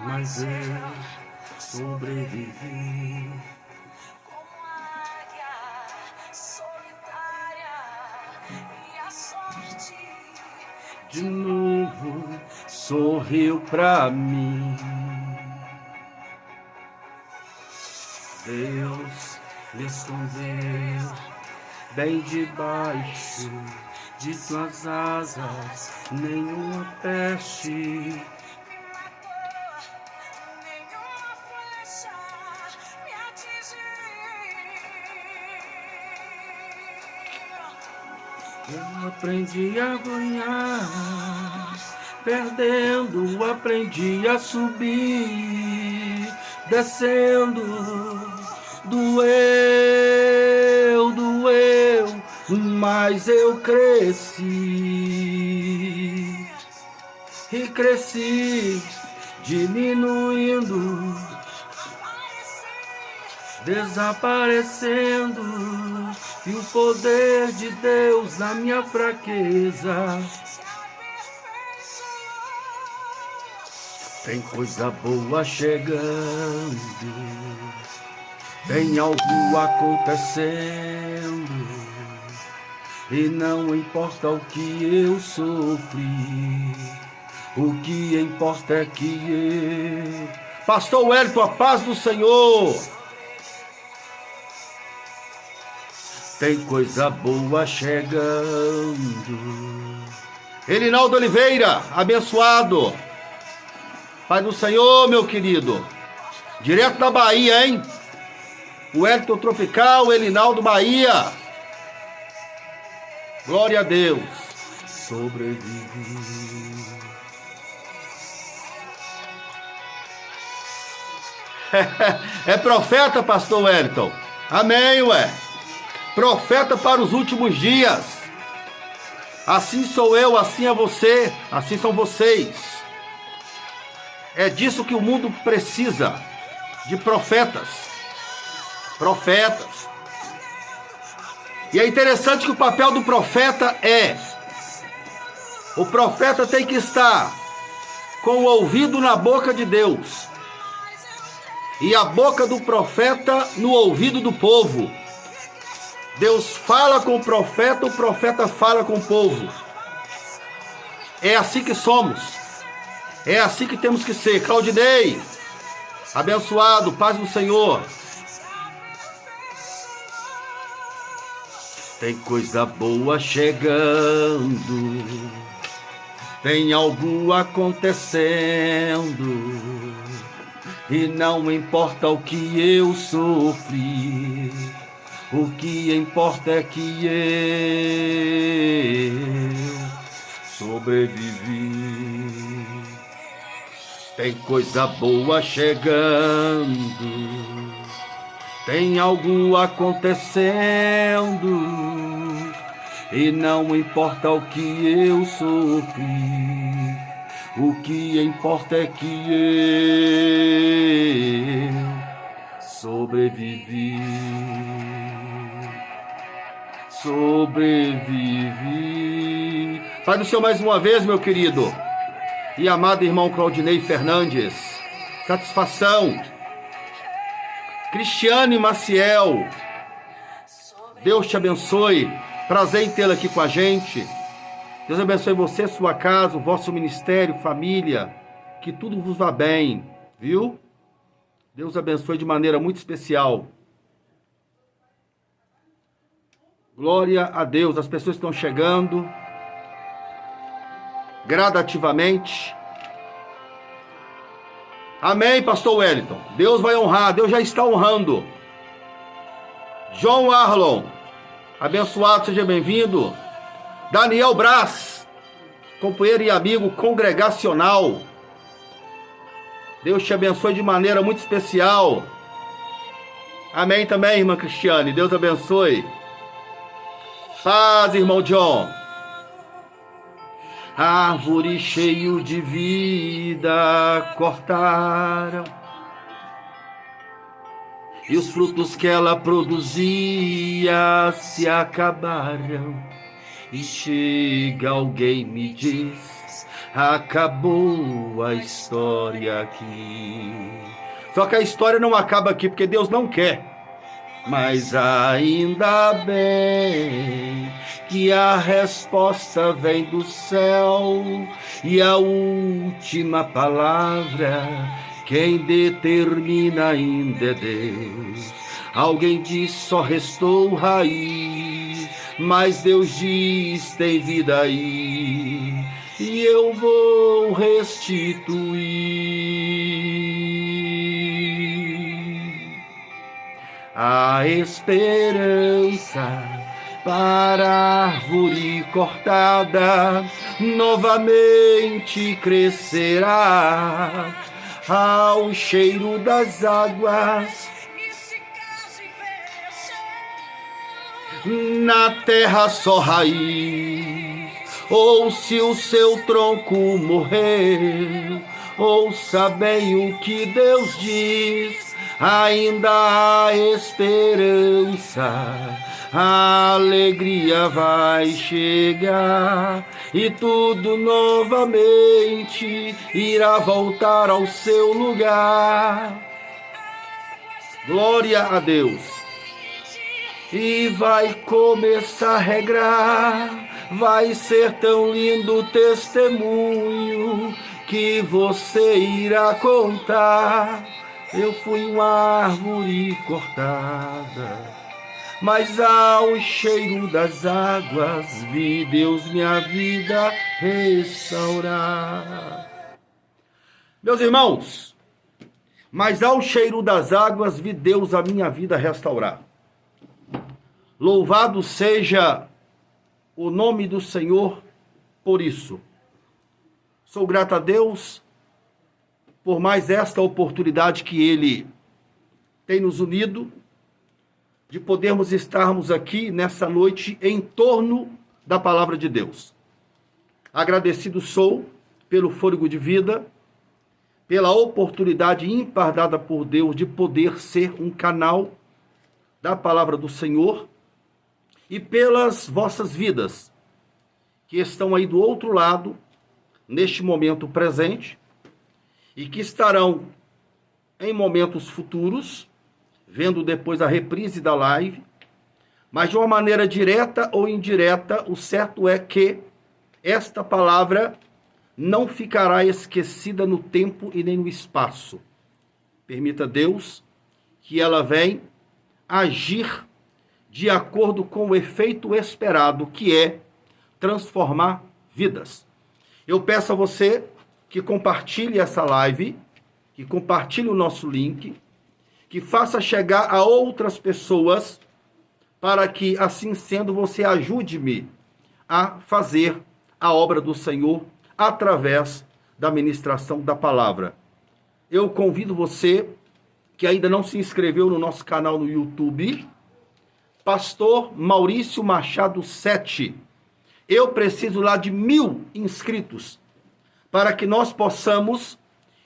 mas eu sobrevivi. Como águia solitária e a sorte De novo sorriu pra mim. Deus me escondeu bem debaixo de suas asas, nenhuma peste. nenhuma flecha me atingiu. Eu aprendi a ganhar, perdendo, aprendi a subir, descendo, doeu, mas eu cresci e cresci, diminuindo, desaparecendo, e o poder de Deus na minha fraqueza. Tem coisa boa chegando, tem algo acontecendo, e não importa o que eu sofri, o que importa é que eu... Pastor Wellington, a paz do Senhor. Tem coisa boa chegando. Elinaldo Oliveira, abençoado. Pai do Senhor, meu querido. Direto da Bahia, hein? Wellington Tropical, Elinaldo Bahia. Glória a Deus. Sobrevivi. É profeta, pastor Wellington. Amém, ué. Profeta para os últimos dias. Assim sou eu, assim é você, assim são vocês. É disso que o mundo precisa, de profetas. Profetas. E é interessante que o papel do profeta o profeta tem que estar com o ouvido na boca de Deus e a boca do profeta no ouvido do povo. Deus fala com o profeta fala com o povo. É assim que somos. É assim que temos que ser. Claudinei, abençoado, paz do Senhor. Tem coisa boa chegando, tem algo acontecendo, e não importa o que eu sofri, o que importa é que eu sobrevivi. Tem coisa boa chegando, tem algo acontecendo, e não importa o que eu sofri, o que importa é que eu sobrevivi. Sobrevivi. Pai do Senhor, mais uma vez, meu querido e amado irmão Claudinei Fernandes, satisfação. Cristiane Maciel, Deus te abençoe, prazer em tê-la aqui com a gente. Deus abençoe você, sua casa, o vosso ministério, família, que tudo vos vá bem, viu? Deus abençoe de maneira muito especial. Glória a Deus, as pessoas estão chegando gradativamente. Amém, pastor Wellington. Deus vai honrar, Deus já está honrando. João Arlon, abençoado, seja bem-vindo. Daniel Brás, companheiro e amigo congregacional. Deus te abençoe de maneira muito especial. Amém também, irmã Cristiane. Deus abençoe. Paz, irmão John. Árvore cheio de vida cortaram, e os frutos que ela produzia se acabaram. E chega alguém me diz: acabou a história aqui. Só que a história não acaba aqui porque Deus não quer. Mas ainda bem que a resposta vem do céu e a última palavra quem determina ainda é Deus. Alguém diz só restou raiz, mas Deus diz tem vida aí e eu vou restituir a esperança para a árvore cortada, novamente crescerá ao cheiro das águas. E se caso envelhecer, Na terra só raiz, ou se o seu tronco morreu, ouça bem o que Deus diz, ainda há esperança, a alegria vai chegar e tudo novamente irá voltar ao seu lugar. Glória a Deus. E vai começar a regrar, vai ser tão lindo o testemunho que você irá contar. Eu fui uma árvore cortada, mas ao cheiro das águas vi Deus minha vida restaurar. Meus irmãos, mas ao cheiro das águas vi Deus a minha vida restaurar. Louvado seja o nome do Senhor por isso. Sou grato a Deus por mais esta oportunidade que Ele tem nos unido, de podermos estarmos aqui nessa noite em torno da palavra de Deus. Agradecido sou pelo fôlego de vida, pela oportunidade ímpar dada por Deus de poder ser um canal da palavra do Senhor e pelas vossas vidas que estão aí do outro lado, neste momento presente, e que estarão em momentos futuros, vendo depois a reprise da live, mas de uma maneira direta ou indireta, o certo é que esta palavra não ficará esquecida no tempo e nem no espaço. Permita Deus que ela venha agir de acordo com o efeito esperado, que é transformar vidas. Eu peço a você que compartilhe essa live, que compartilhe o nosso link, que faça chegar a outras pessoas, para que, assim sendo, você ajude-me a fazer a obra do Senhor através da ministração da palavra. Eu convido você que ainda não se inscreveu no nosso canal no YouTube, Pastor Maurício Machado 7. Eu preciso lá de 1000 inscritos para que nós possamos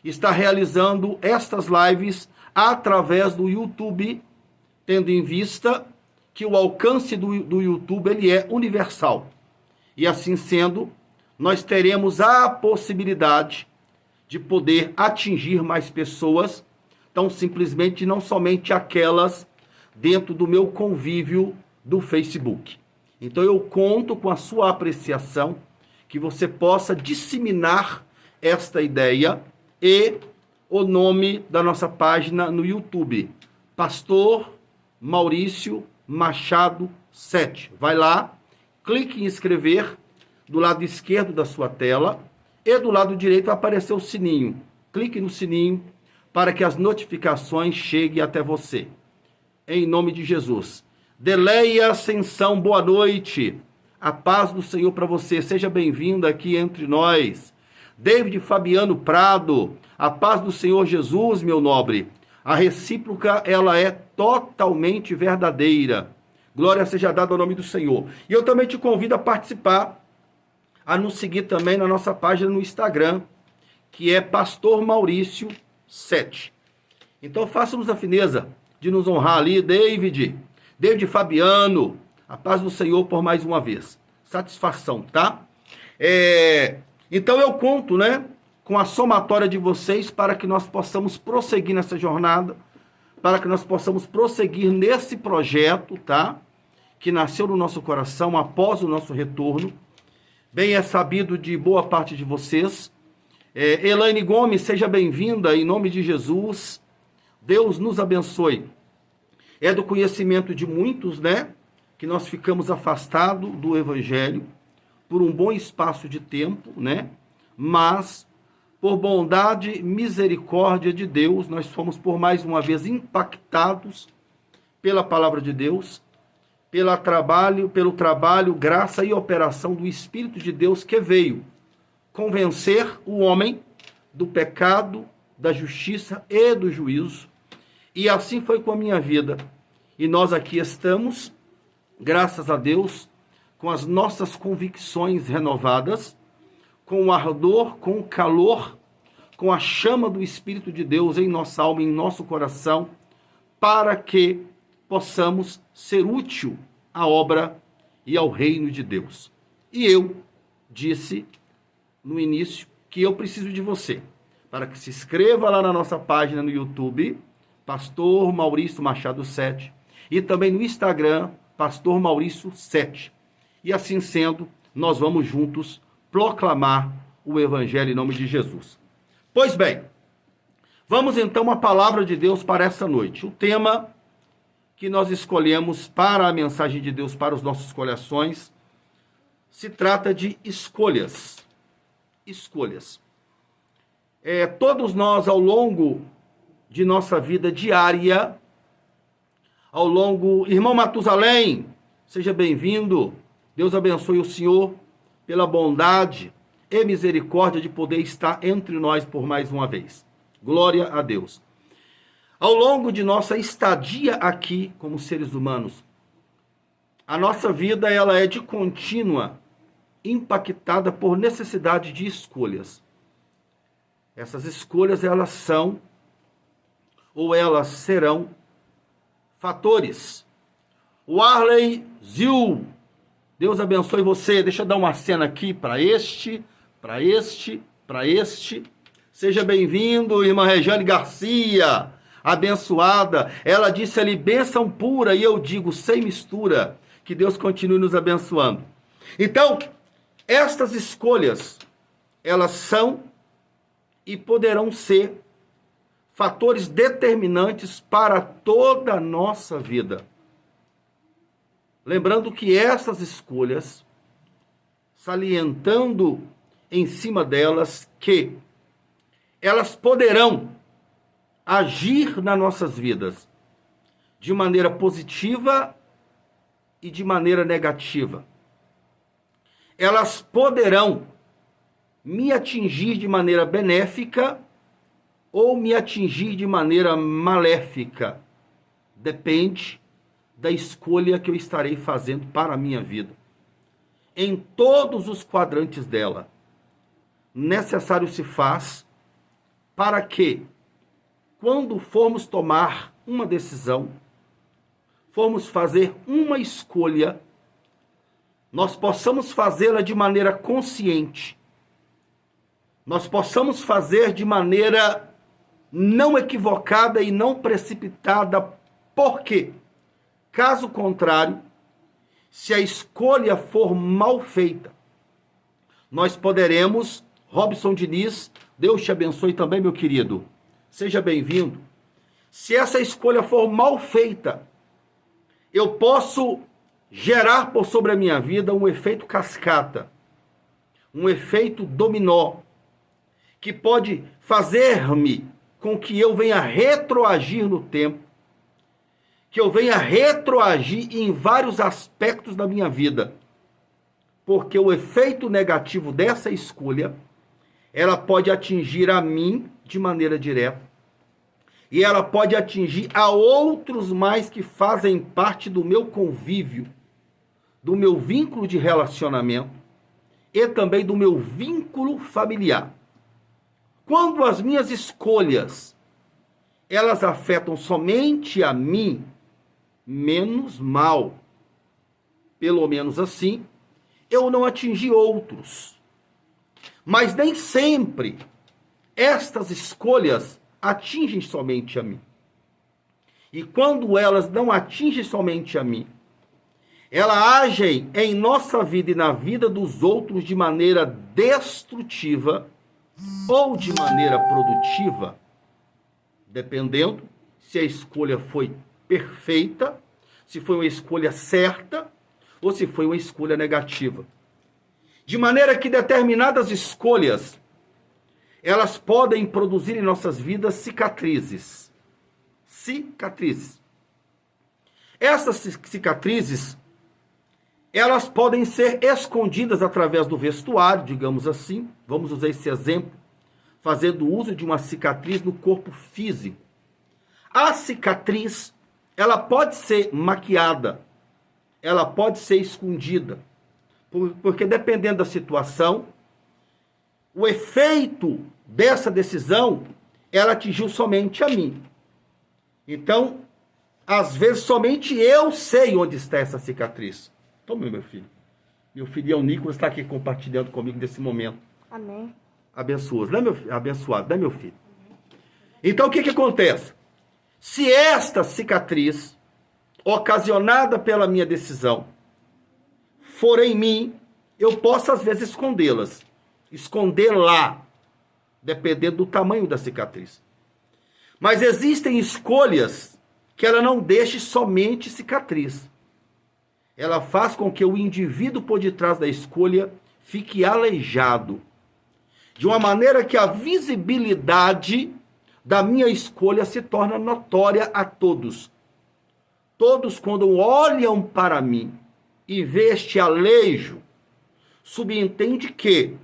estar realizando estas lives através do YouTube, tendo em vista que o alcance do YouTube ele é universal. E assim sendo, nós teremos a possibilidade de poder atingir mais pessoas, tão simplesmente não somente aquelas dentro do meu convívio do Facebook. Então eu conto com a sua apreciação, que você possa disseminar esta ideia e o nome da nossa página no YouTube, Pastor Maurício Machado 7. Vai lá, clique em inscrever do lado esquerdo da sua tela e do lado direito vai aparecer o sininho. Clique no sininho para que as notificações cheguem até você. Em nome de Jesus. Deleia Ascensão, boa noite. A paz do Senhor para você. Seja bem-vindo aqui entre nós. David Fabiano Prado, a paz do Senhor Jesus, meu nobre. A recíproca, ela é totalmente verdadeira. Glória seja dada ao nome do Senhor. E eu também te convido a participar, a nos seguir também na nossa página no Instagram, que é Pastor Maurício 7. Então faça-nos a fineza de nos honrar ali, David Fabiano, a paz do Senhor por mais uma vez. Satisfação, tá? Então eu conto, né, com a somatória de vocês para que nós possamos prosseguir nessa jornada, para que nós possamos prosseguir nesse projeto, tá? Que nasceu no nosso coração após o nosso retorno. Bem é sabido de boa parte de vocês. Elaine Gomes, seja bem-vinda em nome de Jesus. Deus nos abençoe. É do conhecimento de muitos, né, que nós ficamos afastados do Evangelho por um bom espaço de tempo, né? Mas, por bondade e misericórdia de Deus, nós fomos por mais uma vez impactados pela palavra de Deus, pelo trabalho, graça e operação do Espírito de Deus que veio convencer o homem do pecado, da justiça e do juízo. E assim foi com a minha vida. E nós aqui estamos, graças a Deus, com as nossas convicções renovadas, com o ardor, com o calor, com a chama do Espírito de Deus em nossa alma, em nosso coração, para que possamos ser útil à obra e ao reino de Deus. E eu disse no início que eu preciso de você, para que se inscreva lá na nossa página no YouTube, Pastor Maurício Machado 7, e também no Instagram, Pastor Maurício 7. E assim sendo, nós vamos juntos proclamar o Evangelho em nome de Jesus. Pois bem, vamos então à palavra de Deus para essa noite. O tema que nós escolhemos para a mensagem de Deus para os nossos corações se trata de escolhas. Escolhas. Todos nós, ao longo de nossa vida diária, Irmão Matusalém, seja bem-vindo. Deus abençoe o Senhor pela bondade e misericórdia de poder estar entre nós por mais uma vez. Glória a Deus. Ao longo de nossa estadia aqui como seres humanos, a nossa vida ela é de contínua impactada por necessidade de escolhas. Essas escolhas elas são ou elas serão fatores. O Arley Zil, Deus abençoe você. Deixa eu dar uma cena aqui para este. Seja bem-vindo, irmã Regiane Garcia, abençoada. Ela disse ali, bênção pura, e eu digo, sem mistura. Que Deus continue nos abençoando. Então, estas escolhas, elas são e poderão ser fatores determinantes para toda a nossa vida. Lembrando que essas escolhas, salientando em cima delas que elas poderão agir nas nossas vidas de maneira positiva e de maneira negativa. Elas poderão me atingir de maneira benéfica ou me atingir de maneira maléfica. Depende da escolha que eu estarei fazendo para a minha vida. Em todos os quadrantes dela, necessário se faz para que, quando formos tomar uma decisão, formos fazer uma escolha, nós possamos fazê-la de maneira consciente, nós possamos fazer de maneira não equivocada e não precipitada, porque, caso contrário, se a escolha for mal feita, nós poderemos, Robson Diniz, Deus te abençoe também, meu querido, seja bem-vindo. Se essa escolha for mal feita, eu posso gerar por sobre a minha vida um efeito cascata, um efeito dominó, que pode fazer-me com que eu venha retroagir no tempo, que eu venha retroagir em vários aspectos da minha vida, porque o efeito negativo dessa escolha, ela pode atingir a mim de maneira direta, e ela pode atingir a outros mais que fazem parte do meu convívio, do meu vínculo de relacionamento e também do meu vínculo familiar. Quando as minhas escolhas, elas afetam somente a mim, menos mal. Pelo menos assim, eu não atingi outros. Mas nem sempre estas escolhas atingem somente a mim. E quando elas não atingem somente a mim, elas agem em nossa vida e na vida dos outros de maneira destrutiva ou de maneira produtiva, dependendo se a escolha foi perfeita, se foi uma escolha certa ou se foi uma escolha negativa. De maneira que determinadas escolhas, elas podem produzir em nossas vidas cicatrizes. Cicatrizes. Essas cicatrizes, elas podem ser escondidas através do vestuário, digamos assim. Vamos usar esse exemplo, fazendo uso de uma cicatriz no corpo físico. A cicatriz, ela pode ser maquiada, ela pode ser escondida, porque dependendo da situação, o efeito dessa decisão, ela atingiu somente a mim. Então, às vezes, somente eu sei onde está essa cicatriz. Toma, meu filho. Meu filho Nicolas está aqui compartilhando comigo nesse momento. Amém. Abençoado, né, meu filho? Então, o que acontece? Se esta cicatriz, ocasionada pela minha decisão, for em mim, eu posso, às vezes, escondê-las. Escondê-la, dependendo do tamanho da cicatriz. Mas existem escolhas que ela não deixe somente cicatriz. Ela faz com que o indivíduo por detrás da escolha fique aleijado, de uma maneira que a visibilidade da minha escolha se torna notória a todos. Todos, quando olham para mim e vê este aleijo, subentende que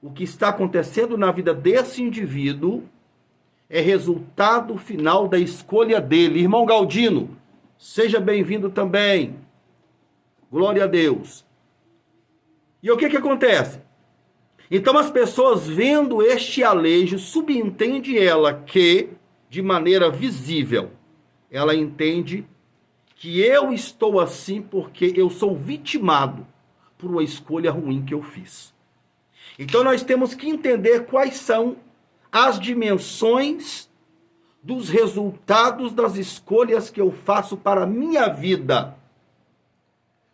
o que está acontecendo na vida desse indivíduo é resultado final da escolha dele. Irmão Galdino, seja bem-vindo também. Glória a Deus. E o que acontece? Então as pessoas vendo este aleijo, subentende ela que, de maneira visível, ela entende que eu estou assim porque eu sou vitimado por uma escolha ruim que eu fiz. Então nós temos que entender quais são as dimensões dos resultados das escolhas que eu faço para a minha vida,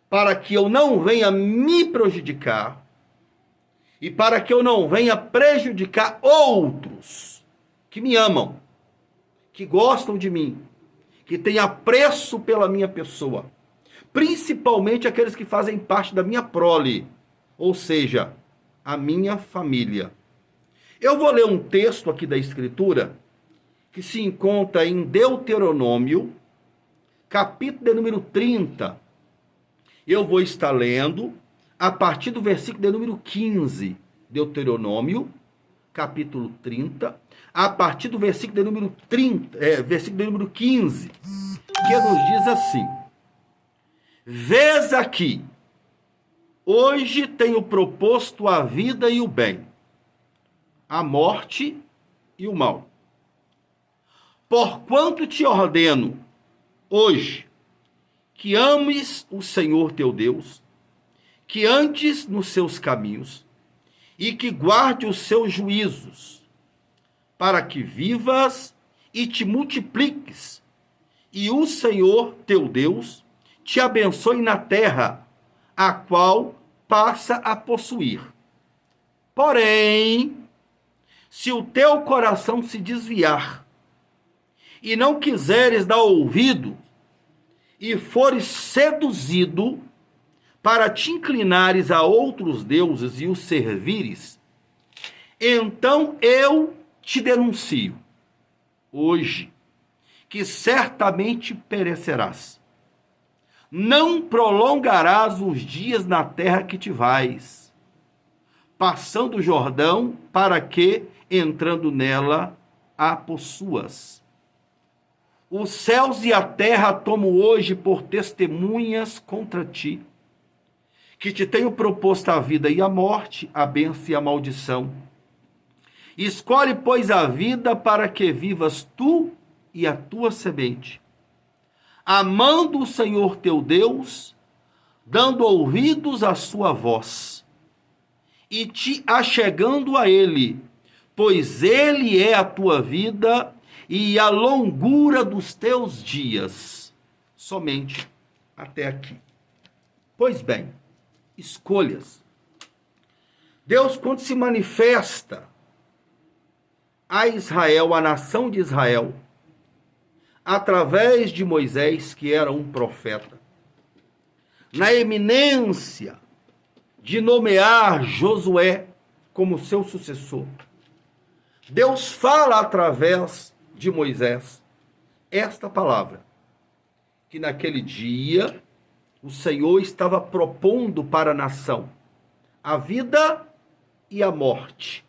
para que eu não venha me prejudicar e para que eu não venha prejudicar outros que me amam, que gostam de mim, que têm apreço pela minha pessoa, principalmente aqueles que fazem parte da minha prole, ou seja, a minha família. Eu vou ler um texto aqui da Escritura que se encontra em Deuteronômio, capítulo de número 30. Eu vou estar lendo a partir do versículo de número 15. Deuteronômio, capítulo 30, a partir do versículo de número 15, que nos diz assim: Vês aqui, hoje tenho proposto a vida e o bem, a morte e o mal. Porquanto te ordeno hoje que ames o Senhor teu Deus, que andes nos seus caminhos e que guarde os seus juízos, para que vivas e te multipliques, e o Senhor teu Deus te abençoe na terra, a qual passa a possuir. Porém, se o teu coração se desviar e não quiseres dar ouvido e fores seduzido para te inclinares a outros deuses e os servires, então eu te denuncio hoje que certamente perecerás. Não prolongarás os dias na terra que te vais, passando o Jordão, para que, entrando nela, a possuas. Os céus e a terra tomo hoje por testemunhas contra ti, que te tenho proposto a vida e a morte, a bênção e a maldição. Escolhe, pois, a vida para que vivas tu e a tua semente, amando o Senhor teu Deus, dando ouvidos à sua voz, e te achegando a ele, pois ele é a tua vida e a longura dos teus dias. Somente até aqui. Pois bem, escolhas. Deus, quando se manifesta a Israel, a nação de Israel, através de Moisés, que era um profeta, na eminência de nomear Josué como seu sucessor, Deus fala através de Moisés esta palavra, que naquele dia o Senhor estava propondo para a nação a vida e a morte,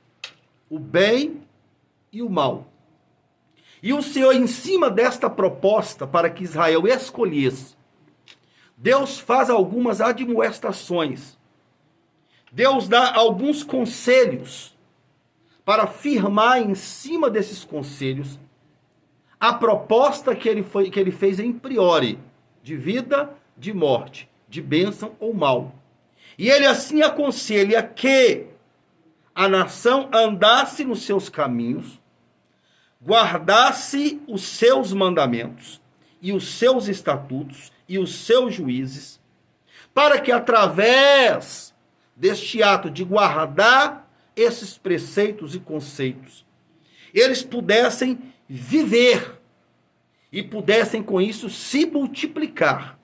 o bem e o mal. E o Senhor, em cima desta proposta para que Israel escolhesse, Deus faz algumas admoestações. Deus dá alguns conselhos para firmar em cima desses conselhos a proposta que ele fez em priori, de vida, de morte, de bênção ou mal. E ele assim aconselha que a nação andasse nos seus caminhos, guardasse os seus mandamentos e os seus estatutos e os seus juízes, para que através deste ato de guardar esses preceitos e conceitos, eles pudessem viver e pudessem com isso se multiplicar,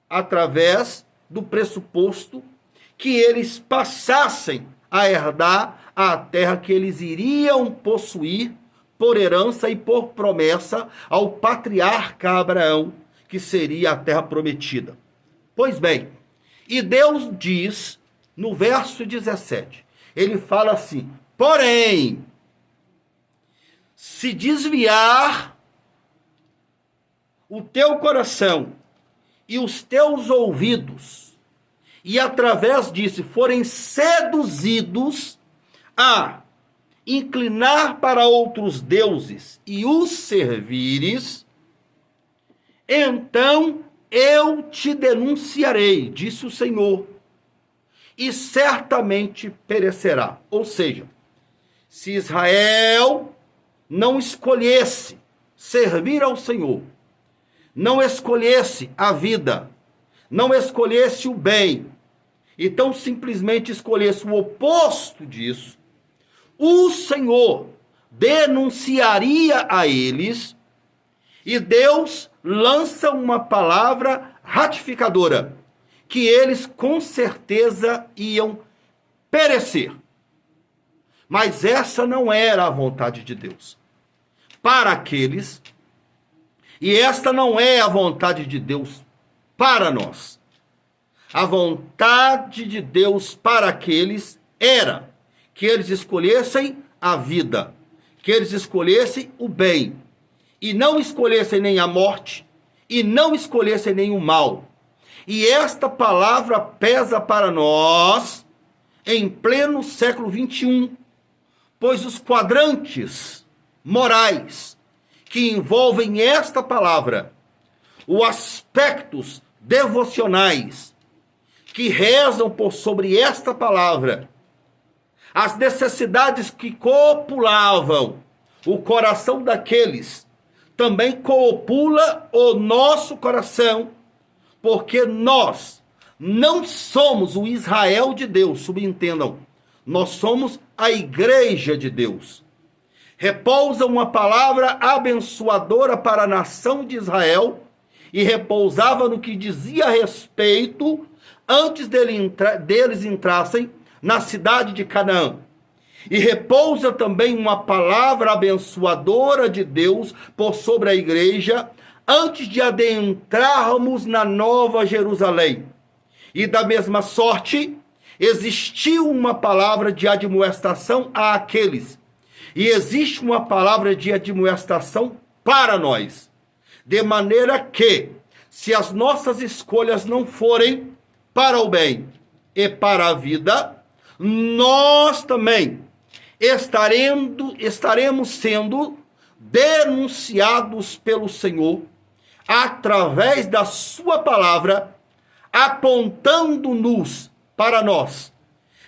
através do pressuposto que eles passassem a herdar a terra que eles iriam possuir por herança e por promessa ao patriarca Abraão, que seria a terra prometida. Pois bem, e Deus diz no verso 17, ele fala assim: porém, se desviar o teu coração e os teus ouvidos, e através disso forem seduzidos a inclinar para outros deuses e os servires, então eu te denunciarei, disse o Senhor, e certamente perecerá. Ou seja, se Israel não escolhesse servir ao Senhor, não escolhesse a vida, não escolhesse o bem, então simplesmente escolhesse o oposto disso, o Senhor denunciaria a eles e Deus lança uma palavra ratificadora, que eles com certeza iam perecer. Mas essa não era a vontade de Deus para aqueles, e esta não é a vontade de Deus para nós. A vontade de Deus para aqueles era que eles escolhessem a vida, que eles escolhessem o bem, e não escolhessem nem a morte, e não escolhessem nem o mal. E esta palavra pesa para nós em pleno século 21, pois os quadrantes morais que envolvem esta palavra, os aspectos devocionais que rezam por sobre esta palavra, as necessidades que copulavam o coração daqueles, também copula o nosso coração, porque nós não somos o Israel de Deus, subentendam, nós somos a igreja de Deus. Repousa uma palavra abençoadora para a nação de Israel, e repousava no que dizia a respeito antes deles entrassem na cidade de Canaã. E repousa também uma palavra abençoadora de Deus por sobre a igreja antes de adentrarmos na Nova Jerusalém. E da mesma sorte, existiu uma palavra de admoestação a aqueles. E existe uma palavra de admoestação para nós. De maneira que, se as nossas escolhas não forem para o bem e para a vida, nós também estaremos sendo denunciados pelo Senhor através da sua palavra, apontando-nos para nós,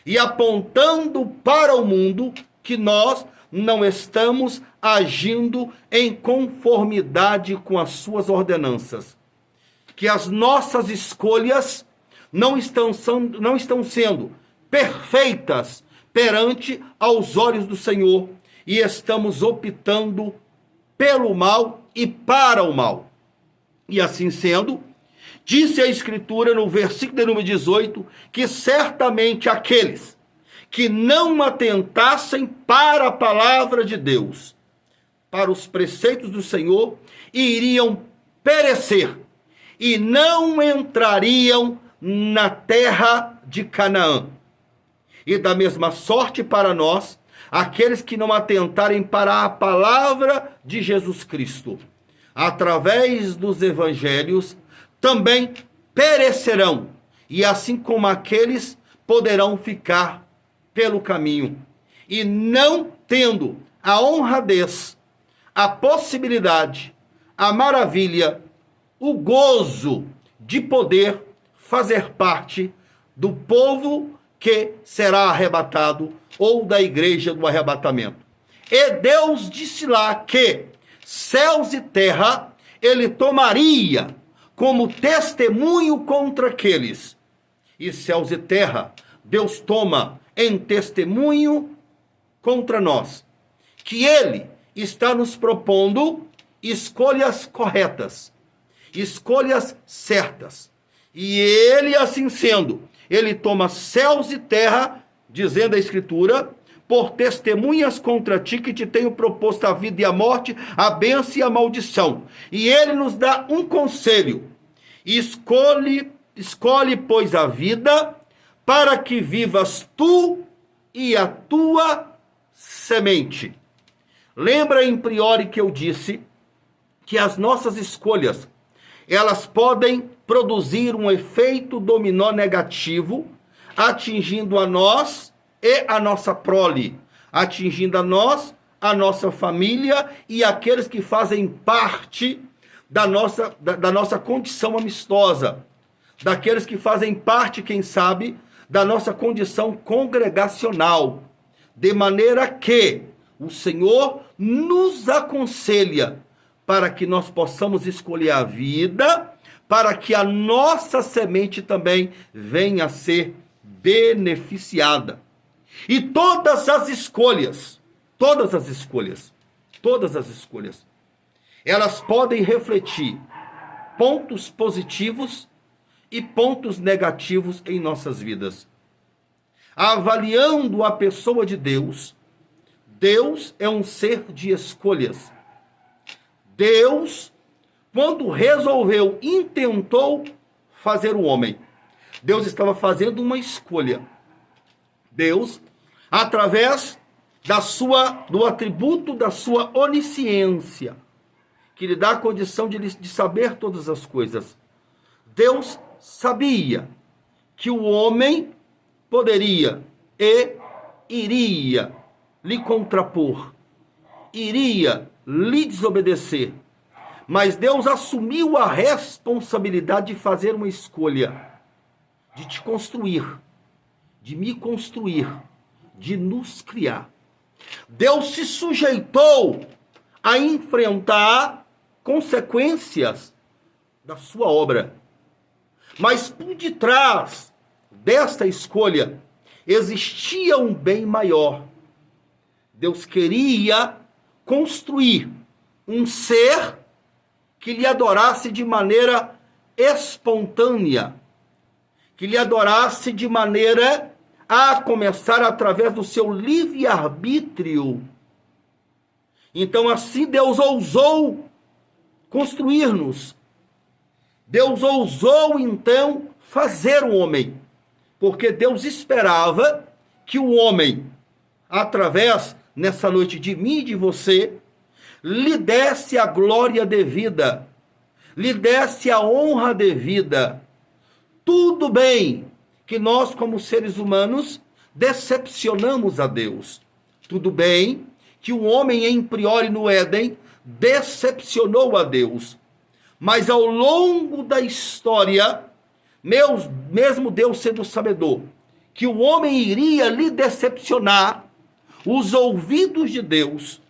e apontando para o mundo que nós não estamos agindo em conformidade com as suas ordenanças. Que as nossas escolhas não estão sendo perfeitas perante aos olhos do Senhor e estamos optando pelo mal e para o mal. E assim sendo, disse a Escritura no versículo de número 18, que certamente aqueles que não atentassem para a palavra de Deus, para os preceitos do Senhor, iriam perecer e não entrariam na terra de Canaã. E da mesma sorte para nós, aqueles que não atentarem para a palavra de Jesus Cristo, através dos evangelhos, também perecerão, e assim como aqueles poderão ficar pelo caminho, e não tendo a honradez, a possibilidade, a maravilha, o gozo de poder fazer parte do povo que será arrebatado, ou da igreja do arrebatamento. E Deus disse lá que céus e terra ele tomaria como testemunho contra aqueles. E céus e terra, Deus toma em testemunho contra nós. Que ele está nos propondo escolhas corretas, escolhas certas. E ele, assim sendo, ele toma céus e terra, dizendo a Escritura, por testemunhas contra ti, que te tenho proposto a vida e a morte, a bênção e a maldição. E ele nos dá um conselho: escolhe, pois, a vida, para que vivas tu e a tua semente. Lembra em priori que eu disse que as nossas escolhas, elas podem produzir um efeito dominó negativo, atingindo a nós e a nossa prole, atingindo a nós, a nossa família e aqueles que fazem parte da nossa condição amistosa, daqueles que fazem parte, quem sabe, da nossa condição congregacional, de maneira que o Senhor nos aconselha para que nós possamos escolher a vida, para que a nossa semente também venha a ser beneficiada. E todas as escolhas, elas podem refletir pontos positivos e pontos negativos em nossas vidas. Avaliando a pessoa de Deus, Deus é um ser de escolhas. Deus, quando resolveu, intentou fazer o homem, Deus estava fazendo uma escolha. Deus, através do atributo da sua onisciência, que lhe dá a condição de saber todas as coisas, Deus sabia que o homem poderia e iria lhe contrapor, iria lhe desobedecer. Mas Deus assumiu a responsabilidade de fazer uma escolha, de te construir, de me construir, de nos criar. Deus se sujeitou a enfrentar consequências da sua obra. Mas por detrás desta escolha existia um bem maior. Deus queria construir um ser que lhe adorasse de maneira espontânea, que lhe adorasse de maneira a começar através do seu livre-arbítrio. Então assim Deus ousou construir-nos. Deus ousou então fazer o homem, porque Deus esperava que o homem, através, nessa noite, de mim e de você, lhe desse a glória devida, lhe desse a honra devida. Tudo bem que nós, como seres humanos, decepcionamos a Deus. Tudo bem que o homem, em priori, no Éden, decepcionou a Deus. Mas ao longo da história, mesmo Deus sendo sabedor que o homem iria lhe decepcionar, os ouvidos de Deus,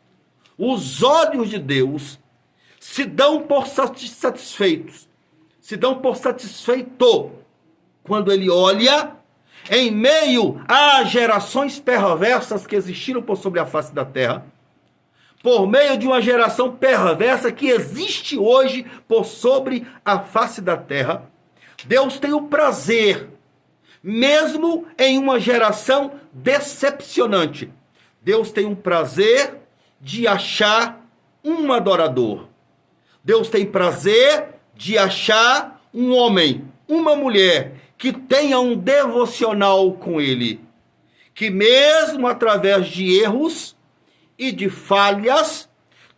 os olhos de Deus, se dão por satisfeitos, se dão por satisfeito quando ele olha em meio às gerações perversas que existiram por sobre a face da terra, por meio de uma geração perversa que existe hoje por sobre a face da terra. Deus tem o prazer, mesmo em uma geração decepcionante, Deus tem um prazer de achar um adorador. Deus tem prazer de achar um homem, uma mulher, que tenha um devocional com ele, que mesmo através de erros e de falhas,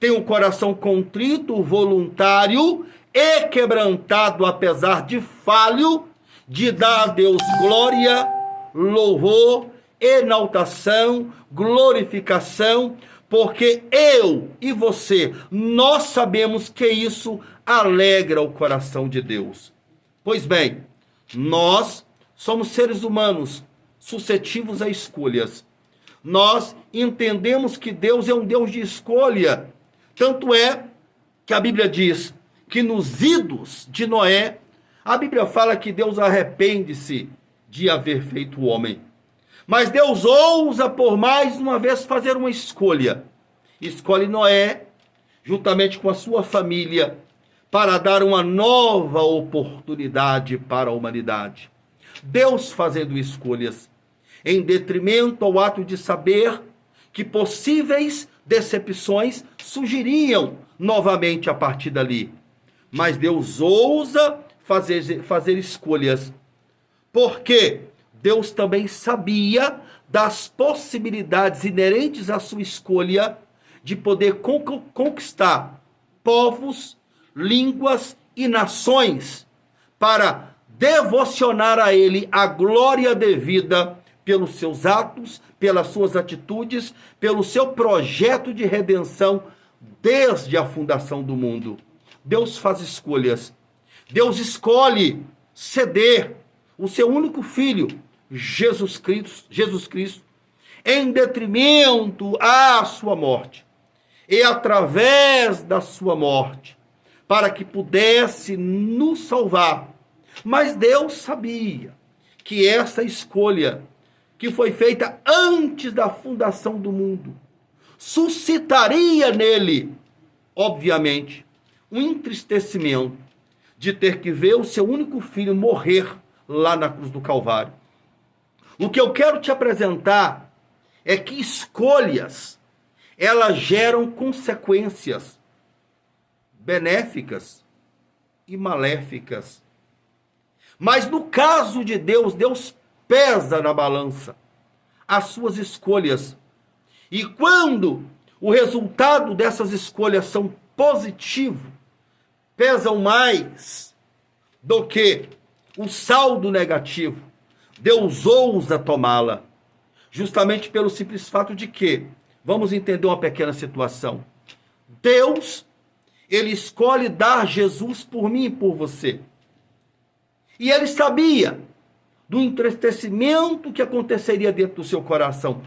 tem um coração contrito, voluntário e quebrantado, apesar de falho, de dar a Deus glória, louvor, exaltação, glorificação, porque eu e você, nós sabemos que isso alegra o coração de Deus. Pois bem, nós somos seres humanos suscetíveis a escolhas. Nós entendemos que Deus é um Deus de escolha. Tanto é que a Bíblia diz que nos idos de Noé, a Bíblia fala que Deus arrepende-se de haver feito o homem. Mas Deus ousa por mais uma vez fazer uma escolha. Escolhe Noé, juntamente com a sua família, para dar uma nova oportunidade para a humanidade. Deus fazendo escolhas, em detrimento ao ato de saber que possíveis decepções surgiriam novamente a partir dali. Mas Deus ousa fazer escolhas, porque Deus também sabia das possibilidades inerentes à sua escolha de poder conquistar povos, línguas e nações para devocionar a ele a glória devida pelos seus atos, pelas suas atitudes, pelo seu projeto de redenção desde a fundação do mundo. Deus faz escolhas. Deus escolhe ceder o seu único filho, Jesus Cristo, em detrimento à sua morte. E através da sua morte, para que pudesse nos salvar. Mas Deus sabia que essa escolha, que foi feita antes da fundação do mundo, suscitaria nele, obviamente, um entristecimento de ter que ver o seu único filho morrer lá na cruz do Calvário. O que eu quero te apresentar é que escolhas, elas geram consequências benéficas e maléficas. Mas no caso de Deus, Deus pesa na balança as suas escolhas. E quando o resultado dessas escolhas são positivo, pesam mais do que o saldo negativo, Deus ousa tomá-la, justamente pelo simples fato de que, vamos entender uma pequena situação, Deus, ele escolhe dar Jesus por mim e por você. E ele sabia do entristecimento que aconteceria dentro do seu coração.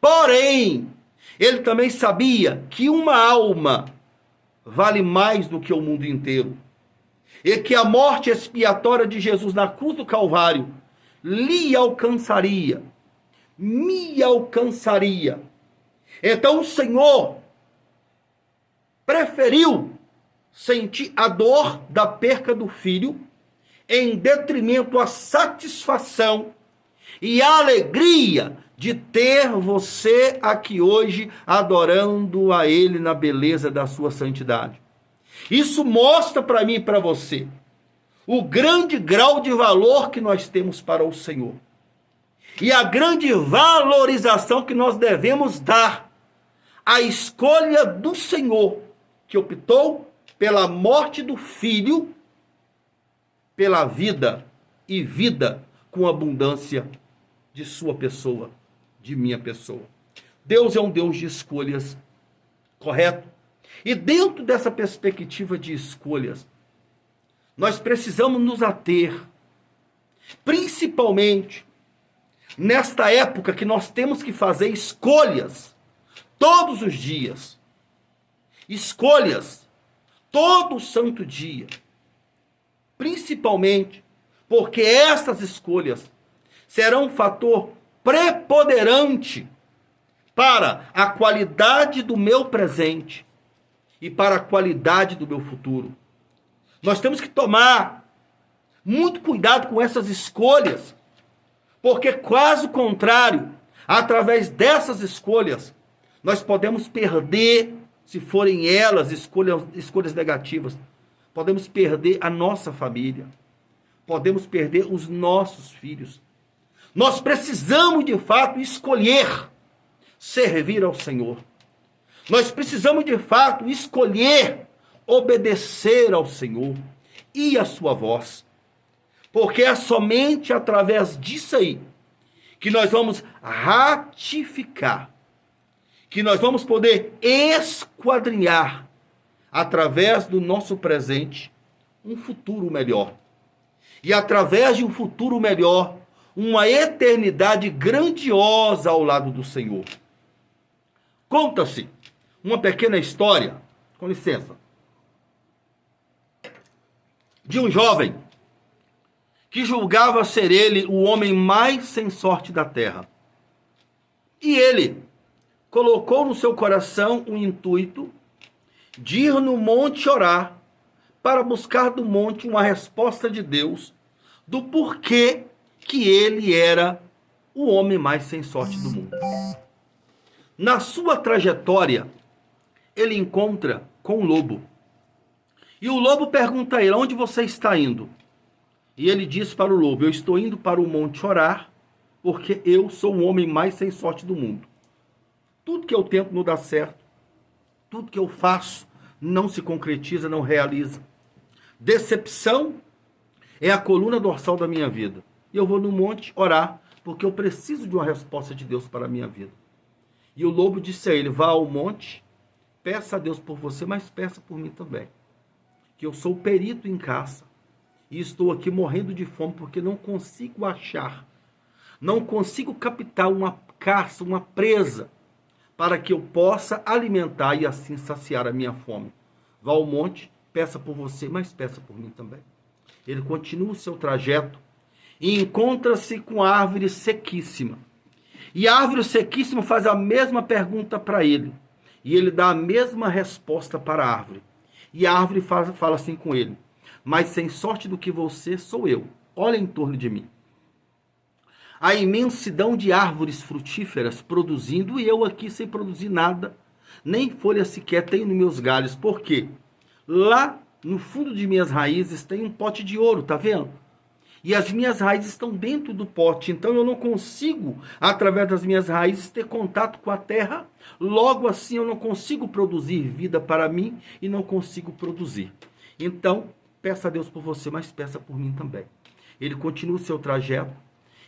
Porém, ele também sabia que uma alma vale mais do que o mundo inteiro. E que a morte expiatória de Jesus na cruz do Calvário lhe alcançaria, me alcançaria. Então o Senhor preferiu sentir a dor da perca do filho em detrimento à satisfação e à alegria de ter você aqui hoje adorando a Ele na beleza da sua santidade. Isso mostra para mim e para você o grande grau de valor que nós temos para o Senhor e a grande valorização que nós devemos dar à escolha do Senhor, que optou pela morte do Filho, pela vida e vida com abundância de sua pessoa, de minha pessoa. Deus é um Deus de escolhas, correto? E dentro dessa perspectiva de escolhas, nós precisamos nos ater, principalmente, nesta época que nós temos que fazer escolhas todos os dias, escolhas todo santo dia, principalmente porque essas escolhas serão um fator preponderante para a qualidade do meu presente e para a qualidade do meu futuro. Nós temos que tomar muito cuidado com essas escolhas, porque caso contrário, através dessas escolhas, nós podemos perder, se forem elas escolhas negativas, podemos perder a nossa família, podemos perder os nossos filhos. Nós precisamos de fato escolher servir ao Senhor. Nós precisamos de fato escolher obedecer ao Senhor e à sua voz. Porque é somente através disso aí que nós vamos ratificar, que nós vamos poder esquadrinhar através do nosso presente um futuro melhor. E através de um futuro melhor, uma eternidade grandiosa ao lado do Senhor. Conta-se uma pequena história, com licença, de um jovem que julgava ser ele o homem mais sem sorte da terra. E ele colocou no seu coração o intuito de ir no monte orar, para buscar do monte uma resposta de Deus do porquê que ele era o homem mais sem sorte do mundo. Na sua trajetória, ele encontra com um lobo. E o lobo pergunta a ele: onde você está indo? E ele diz para o lobo: eu estou indo para o monte orar, porque eu sou o homem mais sem sorte do mundo. Tudo que eu tento não dá certo. Tudo que eu faço não se concretiza, não realiza. Decepção é a coluna dorsal da minha vida. E eu vou no monte orar, porque eu preciso de uma resposta de Deus para a minha vida. E o lobo disse a ele: vá ao monte, peça a Deus por você, mas peça por mim também. Que eu sou perito em caça. E estou aqui morrendo de fome, porque não consigo achar, não consigo captar uma caça, uma presa, para que eu possa alimentar e assim saciar a minha fome. Vá ao monte, peça por você, mas peça por mim também. Ele continua o seu trajeto e encontra-se com a árvore sequíssima. E a árvore sequíssima faz a mesma pergunta para ele. E ele dá a mesma resposta para a árvore. E a árvore fala assim com ele: mas sem sorte do que você sou eu. Olha em torno de mim. A imensidão de árvores frutíferas produzindo, e eu aqui sem produzir nada, nem folha sequer tenho nos meus galhos. Por quê? Lá no fundo de minhas raízes tem um pote de ouro, tá vendo? E as minhas raízes estão dentro do pote, então eu não consigo, através das minhas raízes, ter contato com a terra. Logo assim eu não consigo produzir vida para mim e não consigo produzir. Então, peça a Deus por você, mas peça por mim também. Ele continua o seu trajeto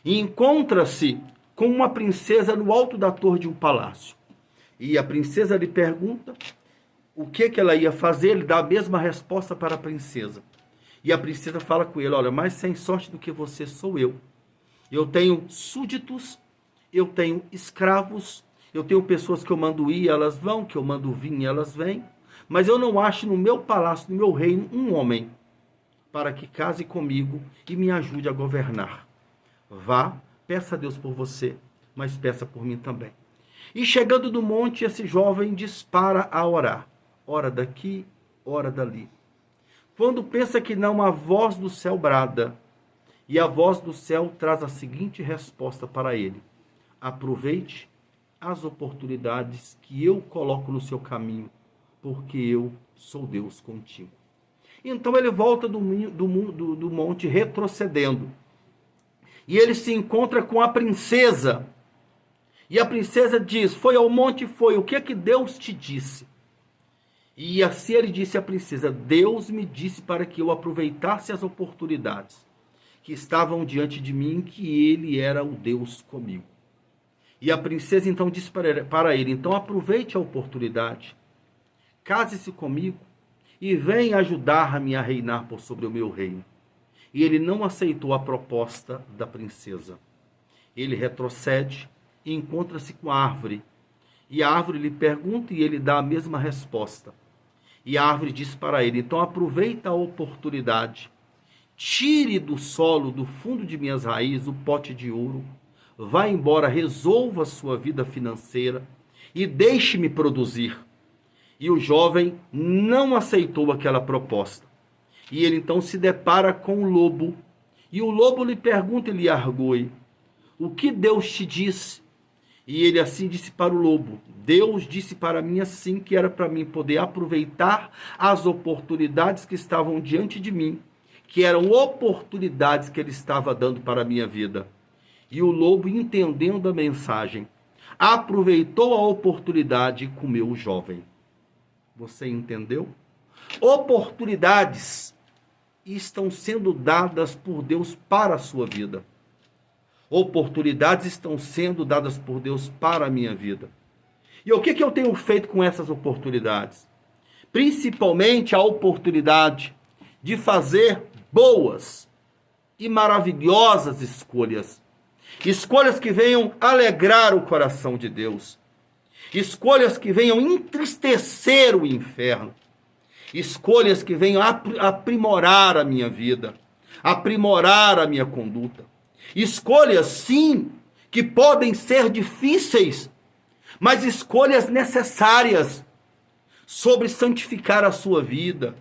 e encontra-se com uma princesa no alto da torre de um palácio. E a princesa lhe pergunta o que ela ia fazer. Ele dá a mesma resposta para a princesa. E a princesa fala com ele: olha, mais sem sorte do que você sou eu. Eu tenho súditos, eu tenho escravos, eu tenho pessoas que eu mando ir, elas vão, que eu mando vir, elas vêm. Mas eu não acho no meu palácio, no meu reino, um homem para que case comigo e me ajude a governar. Vá, peça a Deus por você, mas peça por mim também. E chegando do monte, esse jovem dispara a orar. Ora daqui, ora dali. Quando pensa que não, a voz do céu brada. E a voz do céu traz a seguinte resposta para ele: aproveite as oportunidades que eu coloco no seu caminho, porque eu sou Deus contigo. Então ele volta do monte retrocedendo. E ele se encontra com a princesa. E a princesa diz: foi ao monte? Foi. O que é que Deus te disse? E assim ele disse à princesa: Deus me disse para que eu aproveitasse as oportunidades que estavam diante de mim, que ele era o Deus comigo. E a princesa então disse para ele: então aproveite a oportunidade, case-se comigo e venha ajudar-me a reinar por sobre o meu reino. E ele não aceitou a proposta da princesa. Ele retrocede e encontra-se com a árvore. E a árvore lhe pergunta e ele dá a mesma resposta. E a árvore diz para ele: então aproveita a oportunidade, tire do solo, do fundo de minhas raízes, o pote de ouro, vá embora, resolva a sua vida financeira e deixe-me produzir. E o jovem não aceitou aquela proposta. E ele então se depara com o lobo. E o lobo lhe pergunta e lhe argoe: o que Deus te disse? E ele assim disse para o lobo: Deus disse para mim assim, que era para mim poder aproveitar as oportunidades que estavam diante de mim, que eram oportunidades que ele estava dando para a minha vida. E o lobo, entendendo a mensagem, aproveitou a oportunidade e comeu o jovem. Você entendeu? Oportunidades estão sendo dadas por Deus para a sua vida. Oportunidades estão sendo dadas por Deus para a minha vida. E o que eu tenho feito com essas oportunidades? Principalmente a oportunidade de fazer boas e maravilhosas escolhas. Escolhas que venham alegrar o coração de Deus. Escolhas que venham entristecer o inferno. Escolhas que venham aprimorar a minha vida, aprimorar a minha conduta. Escolhas, sim, que podem ser difíceis, mas escolhas necessárias sobre santificar a sua vida,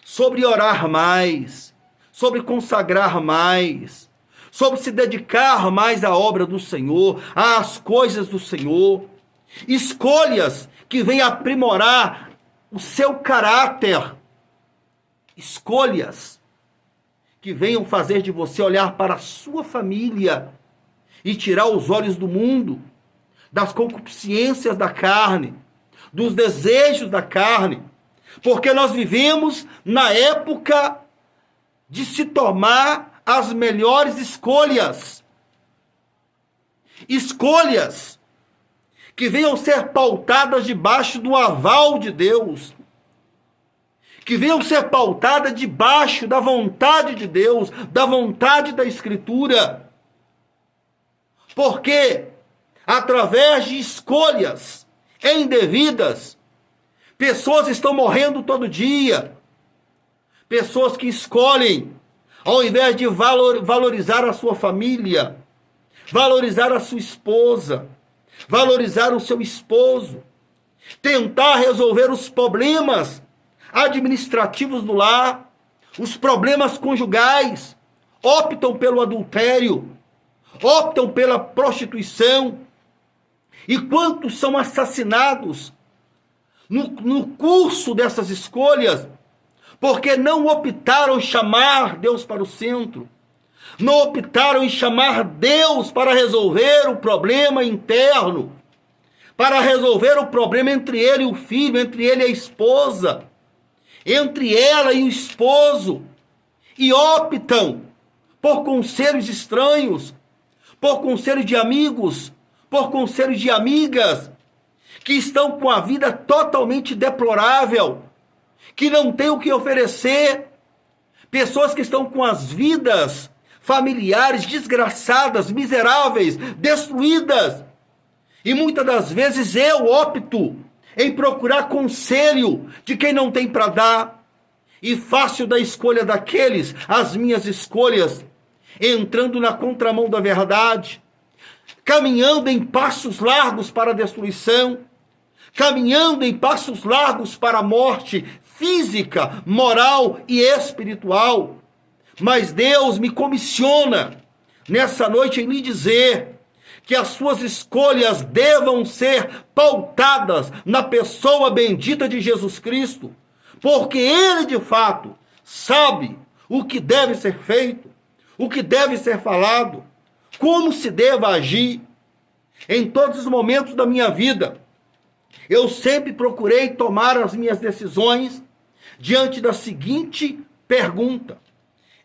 sobre orar mais, sobre consagrar mais, sobre se dedicar mais à obra do Senhor, às coisas do Senhor. Escolhas que venham aprimorar o seu caráter. Escolhas que venham fazer de você olhar para a sua família e tirar os olhos do mundo, das concupiscências da carne, dos desejos da carne, porque nós vivemos na época de se tomar as melhores escolhas. Escolhas que venham ser pautadas debaixo do aval de Deus, que venham ser pautadas debaixo da vontade de Deus, da vontade da Escritura. Porque, através de escolhas indevidas, pessoas estão morrendo todo dia. Pessoas que escolhem, ao invés de valorizar a sua família, valorizar a sua esposa, valorizar o seu esposo, tentar resolver os problemas administrativos do lar, os problemas conjugais, optam pelo adultério, optam pela prostituição. E quantos são assassinados no curso dessas escolhas, porque não optaram em chamar Deus para o centro, não optaram em chamar Deus para resolver o problema interno, para resolver o problema entre ele e o filho, entre ele e a esposa, entre ela e o esposo, e optam por conselhos estranhos, por conselhos de amigos, por conselhos de amigas, que estão com a vida totalmente deplorável, que não têm o que oferecer, pessoas que estão com as vidas familiares desgraçadas, miseráveis, destruídas. E muitas das vezes eu opto em procurar conselho de quem não tem para dar, e faço da escolha daqueles as minhas escolhas, entrando na contramão da verdade, caminhando em passos largos para a destruição, caminhando em passos largos para a morte física, moral e espiritual. Mas Deus me comissiona nessa noite em lhe dizer que as suas escolhas devam ser pautadas na pessoa bendita de Jesus Cristo, porque Ele de fato sabe o que deve ser feito, o que deve ser falado, como se deva agir. Em todos os momentos da minha vida, eu sempre procurei tomar as minhas decisões diante da seguinte pergunta: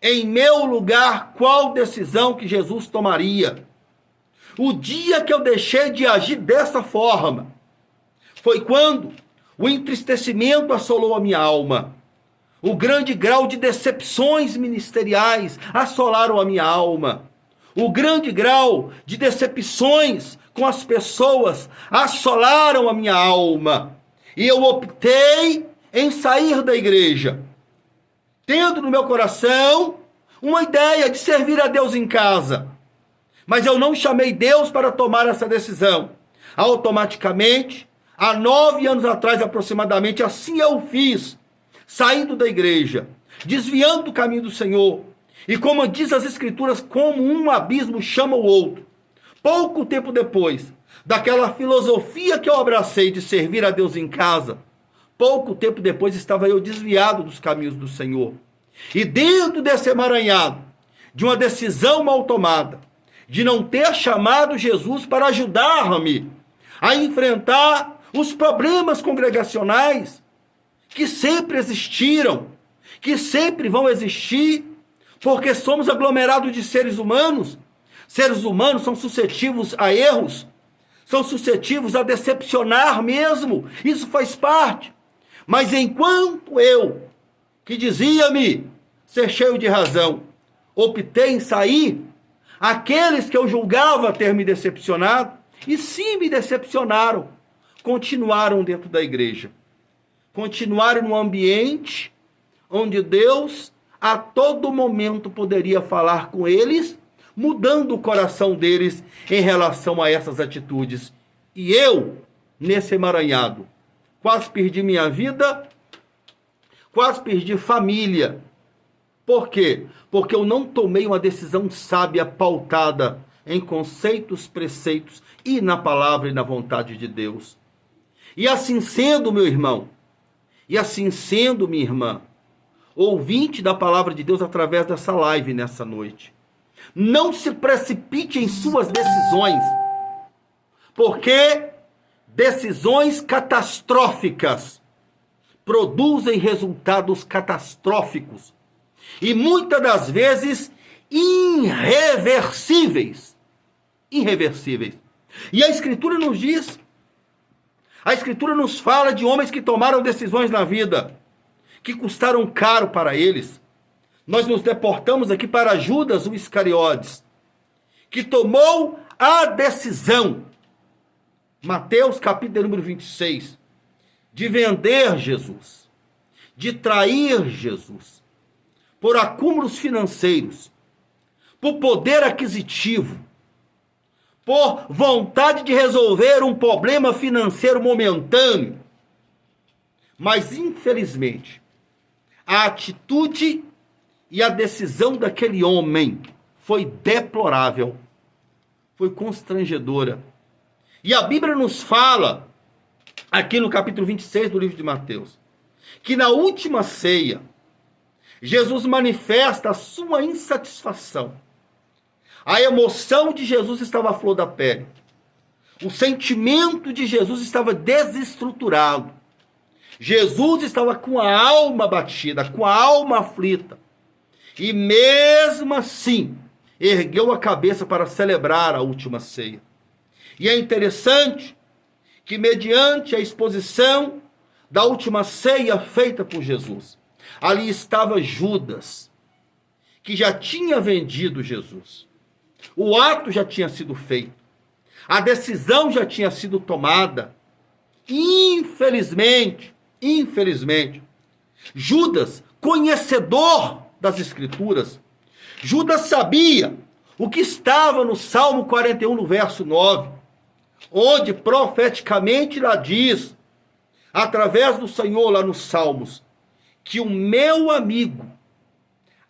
em meu lugar, qual decisão que Jesus tomaria? O dia que eu deixei de agir dessa forma foi quando o entristecimento assolou a minha alma. O grande grau de decepções ministeriais assolaram a minha alma. O grande grau de decepções com as pessoas assolaram a minha alma. E eu optei em sair da igreja, tendo no meu coração uma ideia de servir a Deus em casa. Mas eu não chamei Deus para tomar essa decisão. Automaticamente, há 9 anos atrás aproximadamente, assim eu fiz, saindo da igreja, desviando do caminho do Senhor. E como diz as Escrituras, como um abismo chama o outro. Pouco tempo depois daquela filosofia que eu abracei de servir a Deus em casa, pouco tempo depois estava eu desviado dos caminhos do Senhor. E dentro desse emaranhado, de uma decisão mal tomada, de não ter chamado Jesus para ajudar-me a enfrentar os problemas congregacionais que sempre existiram, que sempre vão existir, porque somos aglomerados de seres humanos. Seres humanos são suscetíveis a erros, são suscetíveis a decepcionar mesmo. Isso faz parte. Mas enquanto eu, que dizia-me ser cheio de razão, optei em sair, aqueles que eu julgava ter me decepcionado, e sim me decepcionaram, continuaram dentro da igreja. Continuaram no ambiente onde Deus a todo momento poderia falar com eles, mudando o coração deles em relação a essas atitudes. E eu, nesse emaranhado, quase perdi minha vida, quase perdi família. Por quê? Porque eu não tomei uma decisão sábia, pautada em conceitos, preceitos e na palavra e na vontade de Deus. E assim sendo, meu irmão, e assim sendo, minha irmã, ouvinte da palavra de Deus através dessa live nessa noite, não se precipite em suas decisões, porque decisões catastróficas produzem resultados catastróficos e muitas das vezes irreversíveis. Irreversíveis. E a Escritura nos diz, a Escritura nos fala de homens que tomaram decisões na vida que custaram caro para eles. Nós nos deportamos aqui para Judas, o Iscariotes, que tomou a decisão, Mateus capítulo número 26, de vender Jesus, de trair Jesus, por acúmulos financeiros, por poder aquisitivo, por vontade de resolver um problema financeiro momentâneo. Mas, infelizmente, a atitude e a decisão daquele homem foi deplorável, foi constrangedora. E a Bíblia nos fala, aqui no capítulo 26 do livro de Mateus, que na última ceia, Jesus manifesta a sua insatisfação. A emoção de Jesus estava à flor da pele. O sentimento de Jesus estava desestruturado. Jesus estava com a alma batida, com a alma aflita. E mesmo assim, ergueu a cabeça para celebrar a última ceia. E é interessante que, mediante a exposição da última ceia feita por Jesus, ali estava Judas, que já tinha vendido Jesus. O ato já tinha sido feito. A decisão já tinha sido tomada. Infelizmente, Judas, conhecedor das Escrituras, Judas sabia o que estava no Salmo 41, no verso 9, onde profeticamente lá diz, através do Senhor lá nos Salmos, que o meu amigo,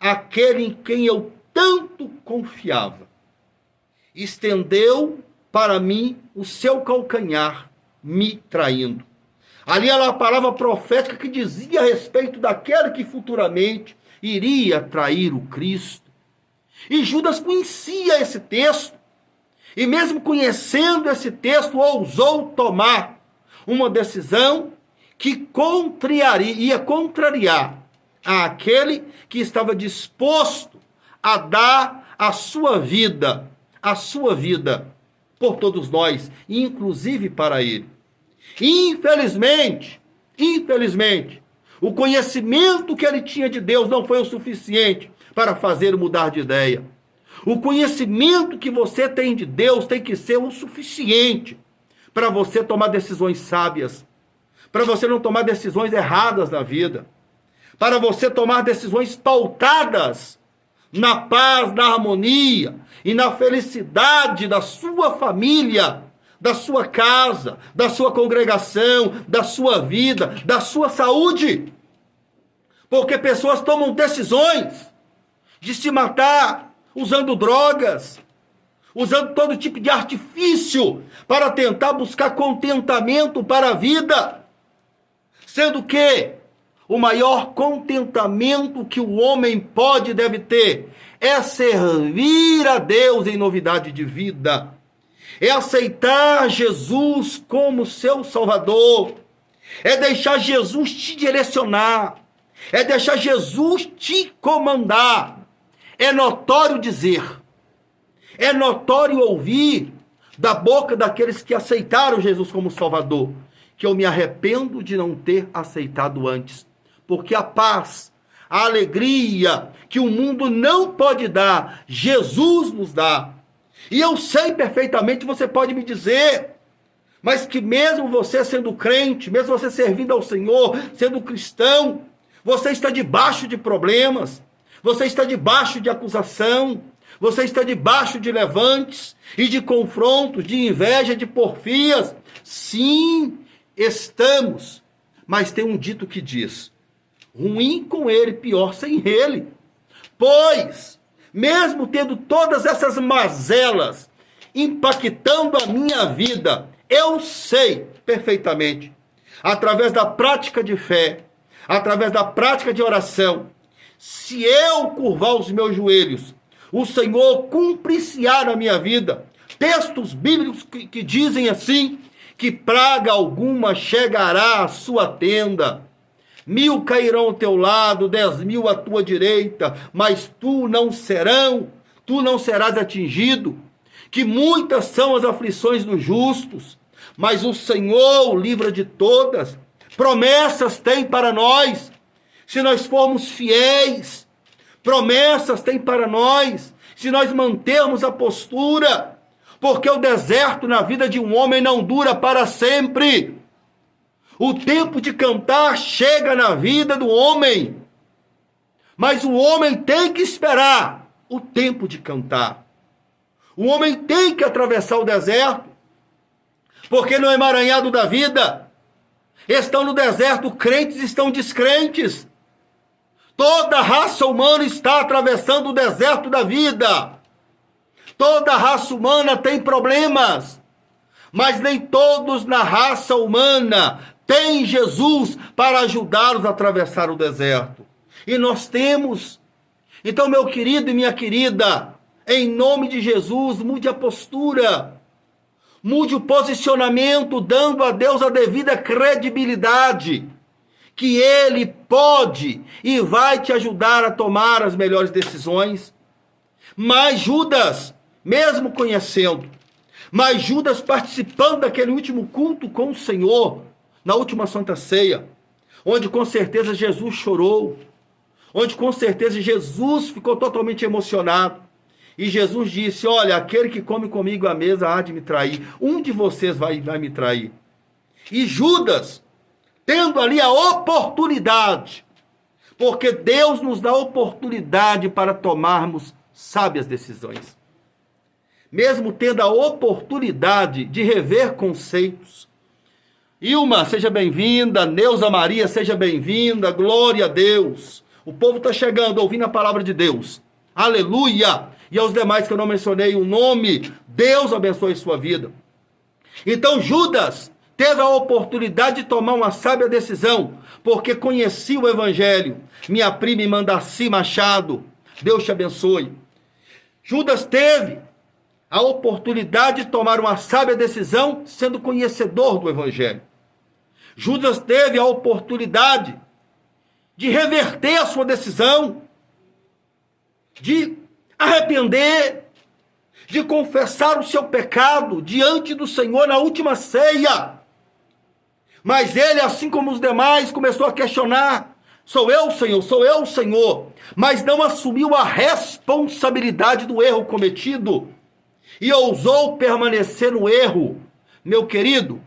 aquele em quem eu tanto confiava, estendeu para mim o seu calcanhar, me traindo. Ali era a palavra profética que dizia a respeito daquele que futuramente iria trair o Cristo. E Judas conhecia esse texto, e mesmo conhecendo esse texto, ousou tomar uma decisão que ia contrariar aquele que estava disposto a dar a sua vida por todos nós, inclusive para ele. Infelizmente, o conhecimento que ele tinha de Deus não foi o suficiente para fazer mudar de ideia. O conhecimento que você tem de Deus tem que ser o suficiente para você tomar decisões sábias, para você não tomar decisões erradas na vida, para você tomar decisões pautadas na paz, na harmonia e na felicidade da sua família, da sua casa, da sua congregação, da sua vida, da sua saúde. Porque pessoas tomam decisões de se matar usando drogas, usando todo tipo de artifício para tentar buscar contentamento para a vida, sendo que o maior contentamento que o homem pode e deve ter é servir a Deus em novidade de vida, é aceitar Jesus como seu Salvador, é deixar Jesus te direcionar, é deixar Jesus te comandar. É notório dizer, é notório ouvir da boca daqueles que aceitaram Jesus como Salvador, que eu me arrependo de não ter aceitado antes, porque a paz, a alegria que o mundo não pode dar, Jesus nos dá. E eu sei perfeitamente, você pode me dizer, mas que mesmo você sendo crente, mesmo você servindo ao Senhor, sendo cristão, você está debaixo de problemas, você está debaixo de acusação, você está debaixo de levantes e de confrontos, de inveja, de porfias. Sim, estamos, mas tem um dito que diz, ruim com ele, pior sem ele. Pois, mesmo tendo todas essas mazelas impactando a minha vida, eu sei perfeitamente, através da prática de fé, através da prática de oração, se eu curvar os meus joelhos, o Senhor cumprir-se-á na minha vida. Textos bíblicos que dizem assim, que praga alguma chegará à sua tenda. 1000 cairão ao teu lado, 10.000 à tua direita, mas tu não serás atingido. Que muitas são as aflições dos justos, mas o Senhor o livra de todas. Promessas tem para nós, se nós formos fiéis. Promessas tem para nós, se nós mantermos a postura. Porque o deserto na vida de um homem não dura para sempre. O tempo de cantar chega na vida do homem. Mas o homem tem que esperar o tempo de cantar. O homem tem que atravessar o deserto. Porque no emaranhado da vida, estão no deserto crentes, estão descrentes. Toda a raça humana está atravessando o deserto da vida. Toda a raça humana tem problemas. Mas nem todos na raça humana têm Jesus para ajudá-los a atravessar o deserto. E nós temos. Então, meu querido e minha querida, em nome de Jesus, mude a postura. Mude o posicionamento, dando a Deus a devida credibilidade, que Ele pode e vai te ajudar a tomar as melhores decisões. Mas Judas, mesmo conhecendo, mas Judas participando daquele último culto com o Senhor, na última Santa Ceia, onde com certeza Jesus chorou, onde com certeza Jesus ficou totalmente emocionado, e Jesus disse, olha, aquele que come comigo à mesa há de me trair. Um de vocês vai me trair. E Judas, tendo ali a oportunidade, porque Deus nos dá oportunidade para tomarmos sábias decisões. Mesmo tendo a oportunidade de rever conceitos. Ilma, seja bem-vinda. Neuza Maria, seja bem-vinda. Glória a Deus. O povo está chegando, ouvindo a palavra de Deus. Aleluia! E aos demais que eu não mencionei o nome, Deus abençoe sua vida. Então Judas teve a oportunidade de tomar uma sábia decisão, porque conhecia o Evangelho. Minha prima Mandaci Machado, Deus te abençoe. Judas teve a oportunidade de tomar uma sábia decisão, sendo conhecedor do Evangelho. Judas teve a oportunidade de reverter a sua decisão, de arrepender, de confessar o seu pecado diante do Senhor na última ceia. Mas ele, assim como os demais, começou a questionar, sou eu, Senhor, mas não assumiu a responsabilidade do erro cometido e ousou permanecer no erro. Meu querido,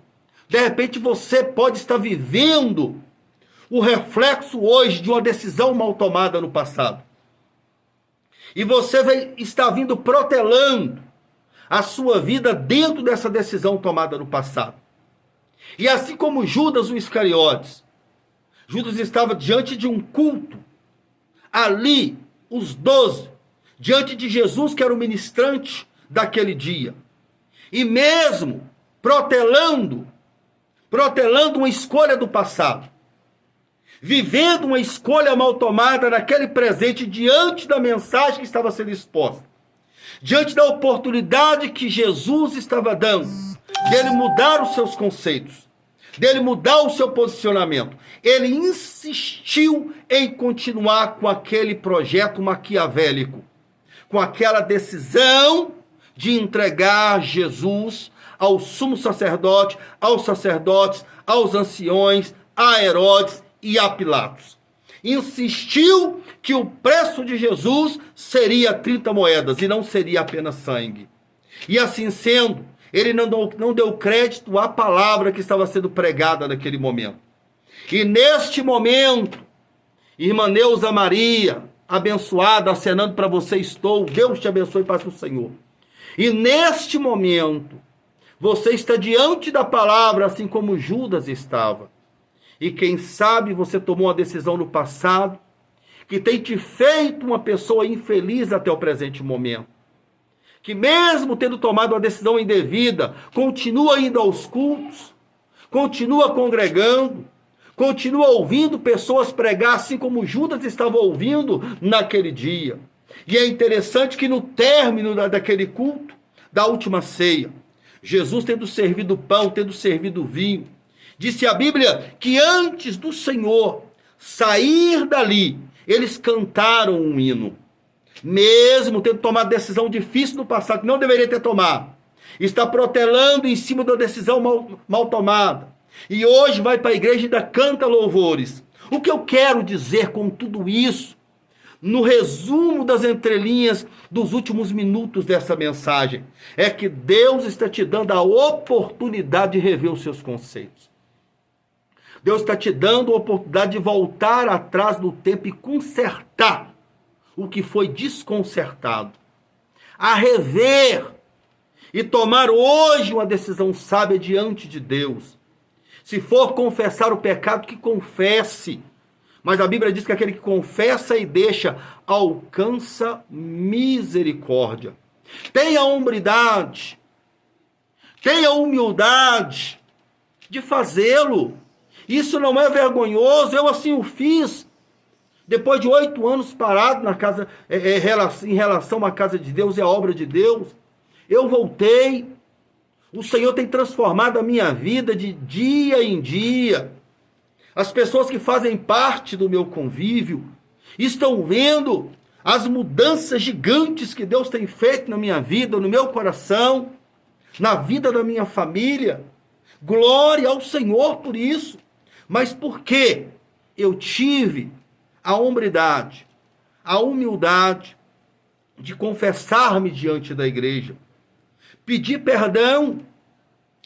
de repente você pode estar vivendo o reflexo hoje de uma decisão mal tomada no passado. E você está vindo protelando a sua vida dentro dessa decisão tomada no passado. E assim como Judas o Iscariotes, Judas estava diante de um culto, ali, os 12, diante de Jesus, que era o ministrante daquele dia. E mesmo protelando uma escolha do passado, vivendo uma escolha mal tomada naquele presente diante da mensagem que estava sendo exposta, diante da oportunidade que Jesus estava dando, dele mudar os seus conceitos, dele mudar o seu posicionamento, ele insistiu em continuar com aquele projeto maquiavélico, com aquela decisão de entregar Jesus ao sumo sacerdote, aos sacerdotes, aos anciões, a Herodes e a Pilatos. Insistiu que o preço de Jesus seria 30 moedas e não seria apenas sangue. E assim sendo, ele não deu crédito à palavra que estava sendo pregada naquele momento. E neste momento, irmã Neuza Maria, abençoada, acenando para você, estou, Deus te abençoe e paz do Senhor. E neste momento, você está diante da palavra, assim como Judas estava. E quem sabe você tomou uma decisão no passado que tem te feito uma pessoa infeliz até o presente momento. Que mesmo tendo tomado uma decisão indevida, continua indo aos cultos, continua congregando, continua ouvindo pessoas pregar assim como Judas estava ouvindo naquele dia. E é interessante que no término daquele culto, da última ceia, Jesus tendo servido pão, tendo servido vinho, disse a Bíblia que antes do Senhor sair dali, eles cantaram um hino. Mesmo tendo tomado decisão difícil no passado, que não deveria ter tomado. Está protelando em cima da decisão mal tomada. E hoje vai para a igreja e ainda canta louvores. O que eu quero dizer com tudo isso, no resumo das entrelinhas dos últimos minutos dessa mensagem, é que Deus está te dando a oportunidade de rever os seus conceitos. Deus está te dando a oportunidade de voltar atrás no tempo e consertar o que foi desconcertado. A rever e tomar hoje uma decisão sábia diante de Deus. Se for confessar o pecado, que confesse. Mas a Bíblia diz que aquele que confessa e deixa, alcança misericórdia. Tenha hombridade, tenha humildade de fazê-lo. Isso não é vergonhoso, eu assim o fiz. Depois de 8 anos parado na casa, em relação à casa de Deus e à obra de Deus, eu voltei. O Senhor tem transformado a minha vida de dia em dia. As pessoas que fazem parte do meu convívio estão vendo as mudanças gigantes que Deus tem feito na minha vida, no meu coração, na vida da minha família. Glória ao Senhor por isso. Mas por que eu tive a hombridade, a humildade de confessar-me diante da igreja, pedir perdão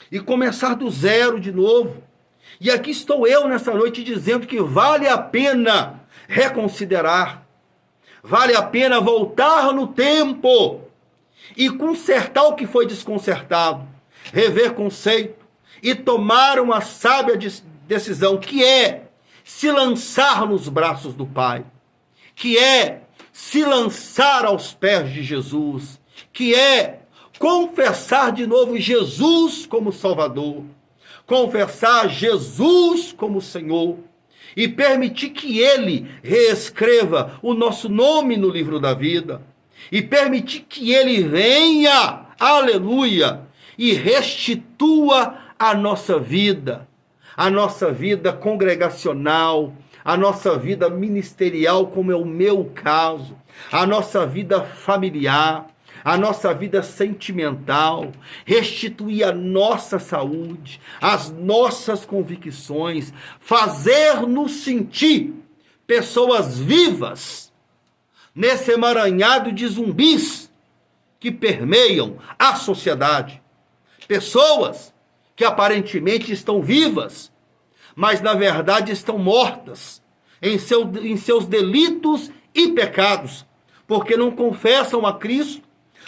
e começar do zero de novo? E aqui estou eu nessa noite dizendo que vale a pena reconsiderar, vale a pena voltar no tempo e consertar o que foi desconcertado, rever conceito e tomar uma sábia decisão, que é se lançar nos braços do Pai, que é se lançar aos pés de Jesus, que é confessar de novo Jesus como Salvador, confessar Jesus como Senhor e permitir que Ele reescreva o nosso nome no livro da vida e permitir que Ele venha, aleluia, e restitua a nossa vida congregacional, a nossa vida ministerial, como é o meu caso, a nossa vida familiar, a nossa vida sentimental, restituir a nossa saúde, as nossas convicções, fazer-nos sentir pessoas vivas nesse emaranhado de zumbis que permeiam a sociedade. Pessoas que aparentemente estão vivas, mas na verdade estão mortas em seus delitos e pecados, porque não confessam a Cristo,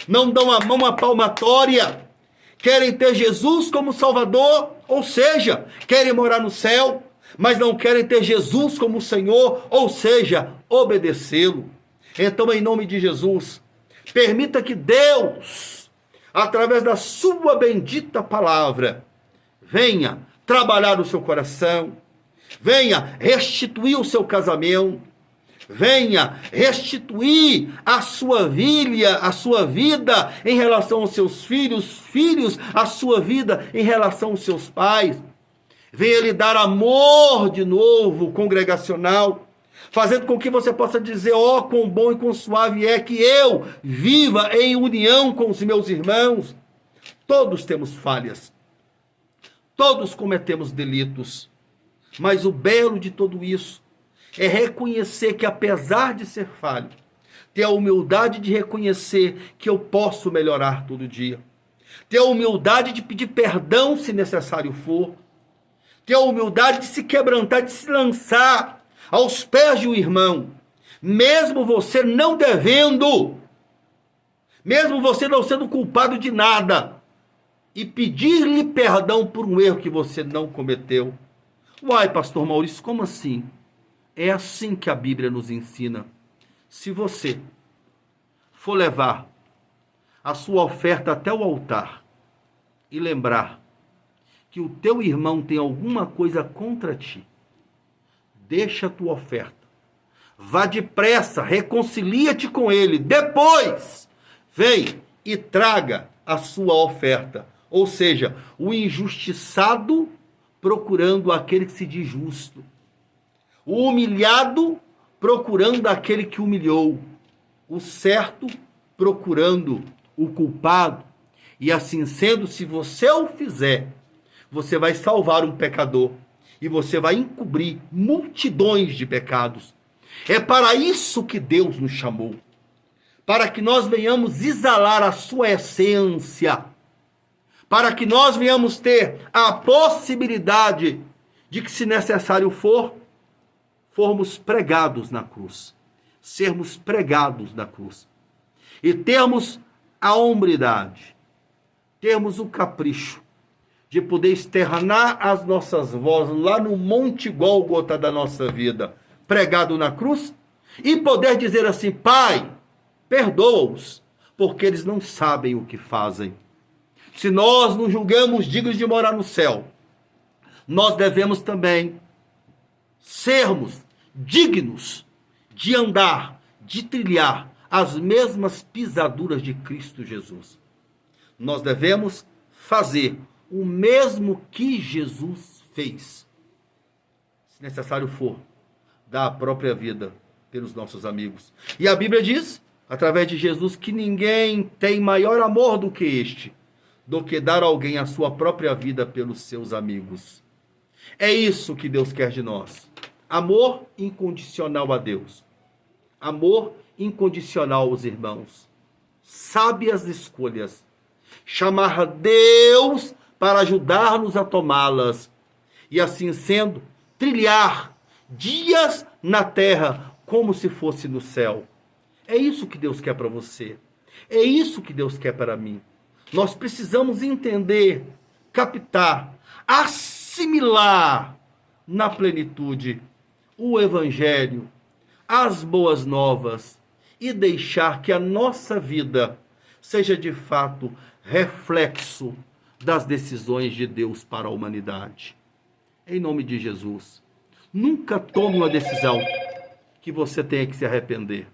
não dão a mão à palmatória, querem ter Jesus como Salvador, ou seja, querem morar no céu, mas não querem ter Jesus como Senhor, ou seja, obedecê-lo. Então, em nome de Jesus, permita que Deus, através da sua bendita palavra, venha trabalhar o seu coração, venha restituir o seu casamento, venha restituir a sua vida em relação aos seus filhos, a sua vida em relação aos seus pais. Venha lhe dar amor de novo, congregacional, fazendo com que você possa dizer: ó, quão bom e quão suave é que eu viva em união com os meus irmãos. Todos temos falhas, todos cometemos delitos, mas o belo de tudo isso é reconhecer que, apesar de ser falho, ter a humildade de reconhecer que eu posso melhorar todo dia, ter a humildade de pedir perdão se necessário for, ter a humildade de se quebrantar, de se lançar aos pés de um irmão, mesmo você não devendo, mesmo você não sendo culpado de nada, e pedir-lhe perdão por um erro que você não cometeu. Uai, pastor Maurício, como assim? É assim que a Bíblia nos ensina. Se você for levar a sua oferta até o altar e lembrar que o teu irmão tem alguma coisa contra ti, deixa a tua oferta, vá depressa, reconcilia-te com ele, depois vem e traga a sua oferta. Ou seja, o injustiçado procurando aquele que se diz justo, o humilhado procurando aquele que humilhou, o certo procurando o culpado. E assim sendo, se você o fizer, você vai salvar um pecador e você vai encobrir multidões de pecados. É para isso que Deus nos chamou, para que nós venhamos exalar a sua essência, para que nós venhamos ter a possibilidade de que, se necessário for, formos pregados na cruz, sermos pregados na cruz, e termos a hombridade, termos o capricho de poder externar as nossas vozes lá no Monte Gólgota da nossa vida, pregado na cruz, e poder dizer assim: Pai, perdoa-os, porque eles não sabem o que fazem. Se nós nos julgamos dignos de morar no céu, nós devemos também sermos dignos de andar, de trilhar as mesmas pisaduras de Cristo Jesus. Nós devemos fazer o mesmo que Jesus fez. Se necessário for, dar a própria vida pelos nossos amigos. E a Bíblia diz, através de Jesus, que ninguém tem maior amor do que este, do que dar a alguém a sua própria vida pelos seus amigos. É isso que Deus quer de nós. Amor incondicional a Deus. Amor incondicional aos irmãos. Sábias escolhas. Chamar Deus para ajudar-nos a tomá-las. E assim sendo, trilhar dias na terra como se fosse no céu. É isso que Deus quer para você. É isso que Deus quer para mim. Nós precisamos entender, captar, assimilar na plenitude o Evangelho, as boas novas, e deixar que a nossa vida seja de fato reflexo das decisões de Deus para a humanidade. Em nome de Jesus, nunca tome uma decisão que você tenha que se arrepender.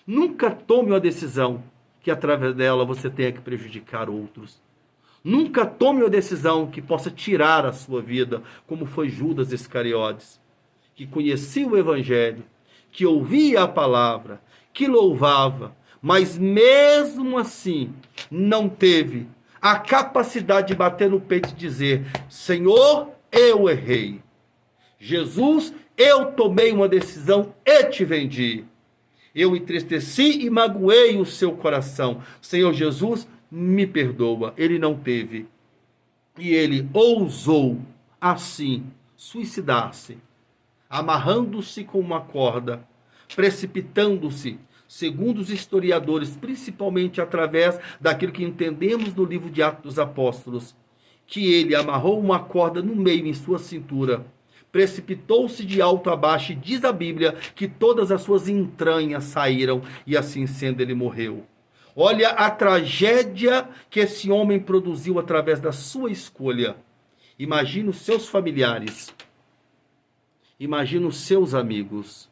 Nunca tome uma decisão que através dela você tenha que prejudicar outros. Nunca tome uma decisão que possa tirar a sua vida, como foi Judas Iscariotes, que conhecia o Evangelho, que ouvia a palavra, que louvava, mas mesmo assim não teve a capacidade de bater no peito e dizer: Senhor, eu errei. Jesus, eu tomei uma decisão e te vendi. Eu entristeci e magoei o seu coração. Senhor Jesus, me perdoa. Ele não teve. E ele ousou, assim, suicidar-se, amarrando-se com uma corda, precipitando-se, segundo os historiadores, principalmente através daquilo que entendemos no livro de Atos dos Apóstolos, que ele amarrou uma corda no meio em sua cintura, precipitou-se de alto a baixo, e diz a Bíblia que todas as suas entranhas saíram, e assim sendo ele morreu. Olha a tragédia que esse homem produziu através da sua escolha. Imagina os seus familiares, imagina os seus amigos,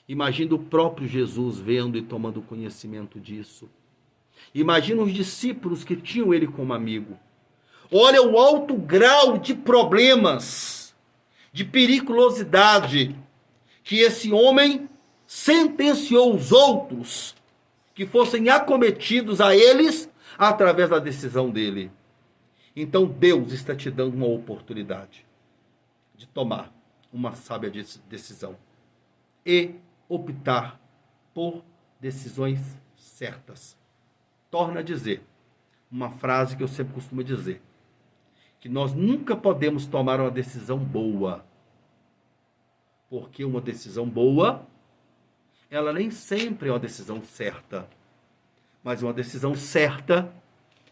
imagina o próprio Jesus vendo e tomando conhecimento disso. Imagina os discípulos que tinham ele como amigo. Olha o alto grau de problemas, de periculosidade que esse homem sentenciou os outros que fossem acometidos a eles através da decisão dele. Então Deus está te dando uma oportunidade de tomar uma sábia decisão e optar por decisões certas. Torna a dizer uma frase que eu sempre costumo dizer, que nós nunca podemos tomar uma decisão boa, porque uma decisão boa, ela nem sempre é uma decisão certa, mas uma decisão certa,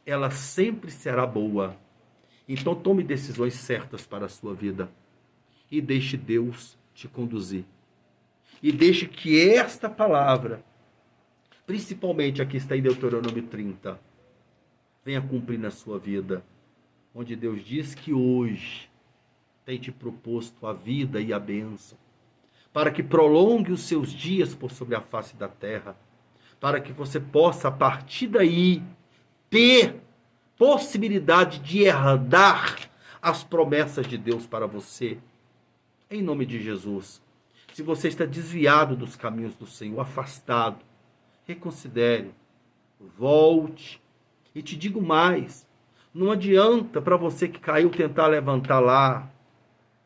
ela sempre será boa. Então tome decisões certas para a sua vida e deixe Deus te conduzir. E deixe que esta palavra, principalmente aqui está em Deuteronômio 30, venha cumprir na sua vida, onde Deus diz que hoje tem te proposto a vida e a bênção, para que prolongue os seus dias por sobre a face da terra, para que você possa, a partir daí, ter possibilidade de herdar as promessas de Deus para você. Em nome de Jesus. Se você está desviado dos caminhos do Senhor, afastado, reconsidere, volte. E te digo mais, não adianta para você que caiu tentar levantar lá,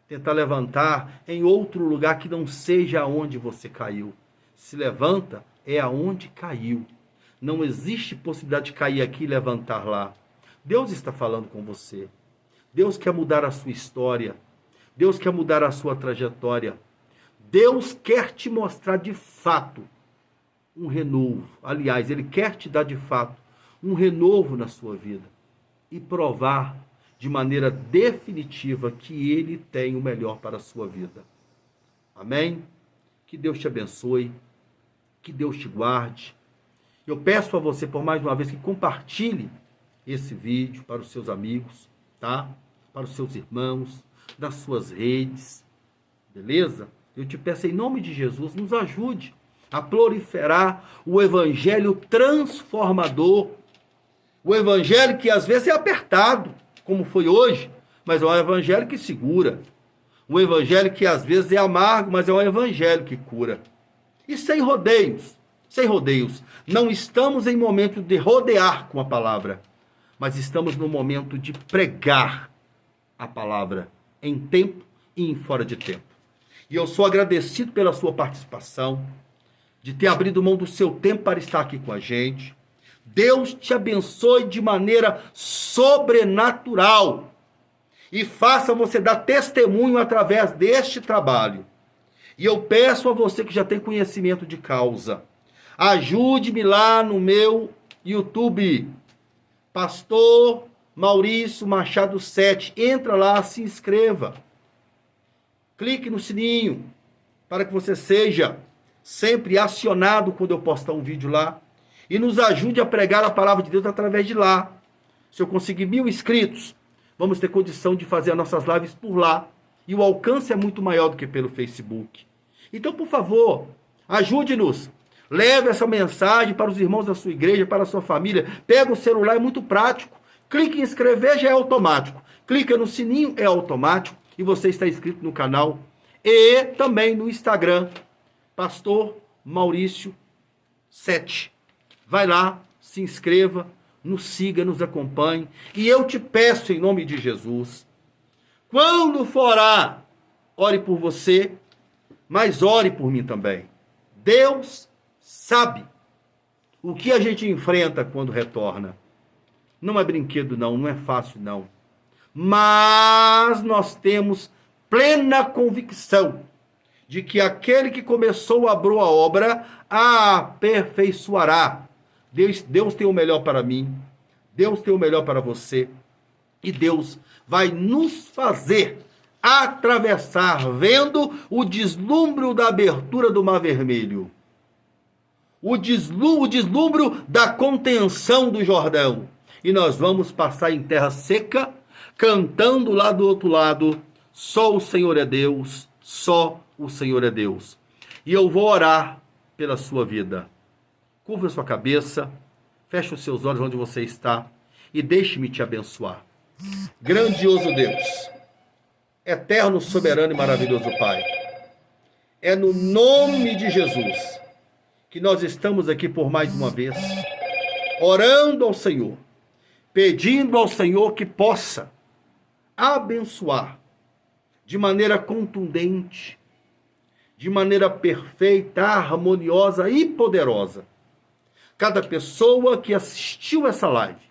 tentar levantar em outro lugar que não seja aonde você caiu. Se levanta, é aonde caiu. Não existe possibilidade de cair aqui e levantar lá. Deus está falando com você. Deus quer mudar a sua história. Deus quer mudar a sua trajetória. Deus quer te mostrar de fato um renovo. Aliás, Ele quer te dar de fato um renovo na sua vida. E provar de maneira definitiva que Ele tem o melhor para a sua vida. Amém? Que Deus te abençoe. Que Deus te guarde. Eu peço a você, por mais uma vez, que compartilhe esse vídeo para os seus amigos, tá? Para os seus irmãos, nas suas redes. Beleza? Eu te peço em nome de Jesus, nos ajude a proliferar o evangelho transformador. O evangelho que às vezes é apertado, como foi hoje, mas é um evangelho que segura. Um evangelho que às vezes é amargo, mas é um evangelho que cura. E sem rodeios, sem rodeios. Não estamos em momento de rodear com a palavra, mas estamos no momento de pregar a palavra em tempo e em fora de tempo. E eu sou agradecido pela sua participação, de ter abrido mão do seu tempo para estar aqui com a gente. Deus te abençoe de maneira sobrenatural e faça você dar testemunho através deste trabalho. E eu peço a você que já tem conhecimento de causa, ajude-me lá no meu YouTube, Pastor Maurício Machado 7. Entra lá, se inscreva. Clique no sininho para que você seja sempre acionado quando eu postar um vídeo lá. E nos ajude a pregar a palavra de Deus através de lá. Se eu conseguir 1000 inscritos, vamos ter condição de fazer as nossas lives por lá. E o alcance é muito maior do que pelo Facebook. Então, por favor, ajude-nos. Leve essa mensagem para os irmãos da sua igreja, para a sua família. Pega o celular, é muito prático. Clique em inscrever, já é automático. Clica no sininho, é automático. E você está inscrito no canal. E também no Instagram, Pastor Maurício 7. Vai lá, se inscreva, nos siga, nos acompanhe. E eu te peço em nome de Jesus, quando for ore por você, mas ore por mim também. Deus sabe o que a gente enfrenta quando retorna. Não é brinquedo não, não é fácil não. Mas nós temos plena convicção de que aquele que começou a boa obra a aperfeiçoará. Deus tem o melhor para mim, Deus tem o melhor para você, e Deus vai nos fazer atravessar, vendo o deslumbre da abertura do Mar Vermelho, o deslumbre da contenção do Jordão, e nós vamos passar em terra seca, cantando lá do outro lado, só o Senhor é Deus, só o Senhor é Deus. E eu vou orar pela sua vida. Curva a sua cabeça, feche os seus olhos onde você está e deixe-me te abençoar. Grandioso Deus, eterno, soberano e maravilhoso Pai, é no nome de Jesus que nós estamos aqui por mais uma vez, orando ao Senhor, pedindo ao Senhor que possa abençoar de maneira contundente, de maneira perfeita, harmoniosa e poderosa cada pessoa que assistiu essa live,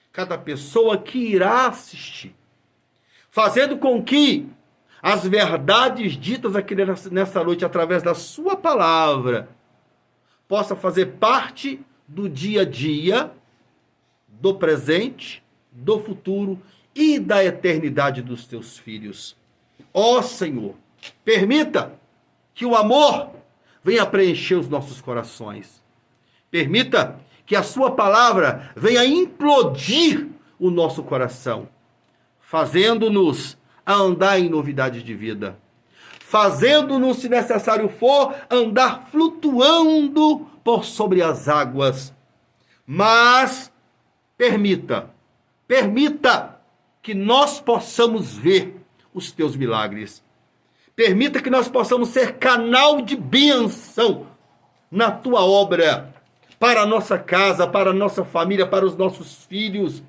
cada pessoa que irá assistir, fazendo com que as verdades ditas aqui nessa noite através da sua palavra possa fazer parte do dia a dia, do presente, do futuro e da eternidade dos teus filhos. Ó Senhor, permita que o amor venha preencher os nossos corações. Permita que a sua palavra venha implodir o nosso coração, fazendo-nos a andar em novidade de vida, fazendo-nos, se necessário for, andar flutuando por sobre as águas. Mas permita que nós possamos ver os teus milagres. Permita que nós possamos ser canal de bênção na tua obra, para a nossa casa, para a nossa família, para os nossos filhos,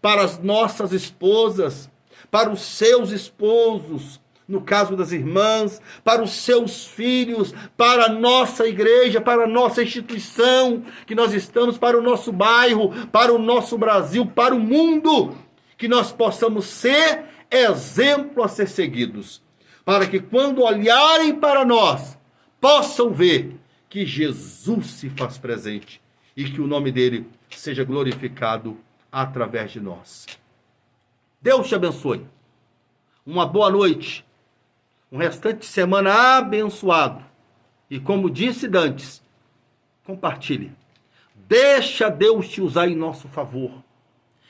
para as nossas esposas, para os seus esposos, no caso das irmãs, para os seus filhos, para a nossa igreja, para a nossa instituição que nós estamos, para o nosso bairro, para o nosso Brasil, para o mundo, que nós possamos ser exemplo a ser seguidos, para que quando olharem para nós, possam ver que Jesus se faz presente e que o nome dele seja glorificado através de nós. Deus te abençoe. Uma boa noite. Um restante de semana abençoado. E como disse Dantes, compartilhe. Deixa Deus te usar em nosso favor.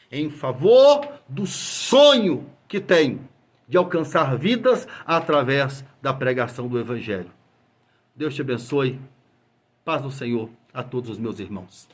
Em favor do sonho que tem de alcançar vidas através da pregação do Evangelho. Deus te abençoe. Paz do Senhor a todos os meus irmãos.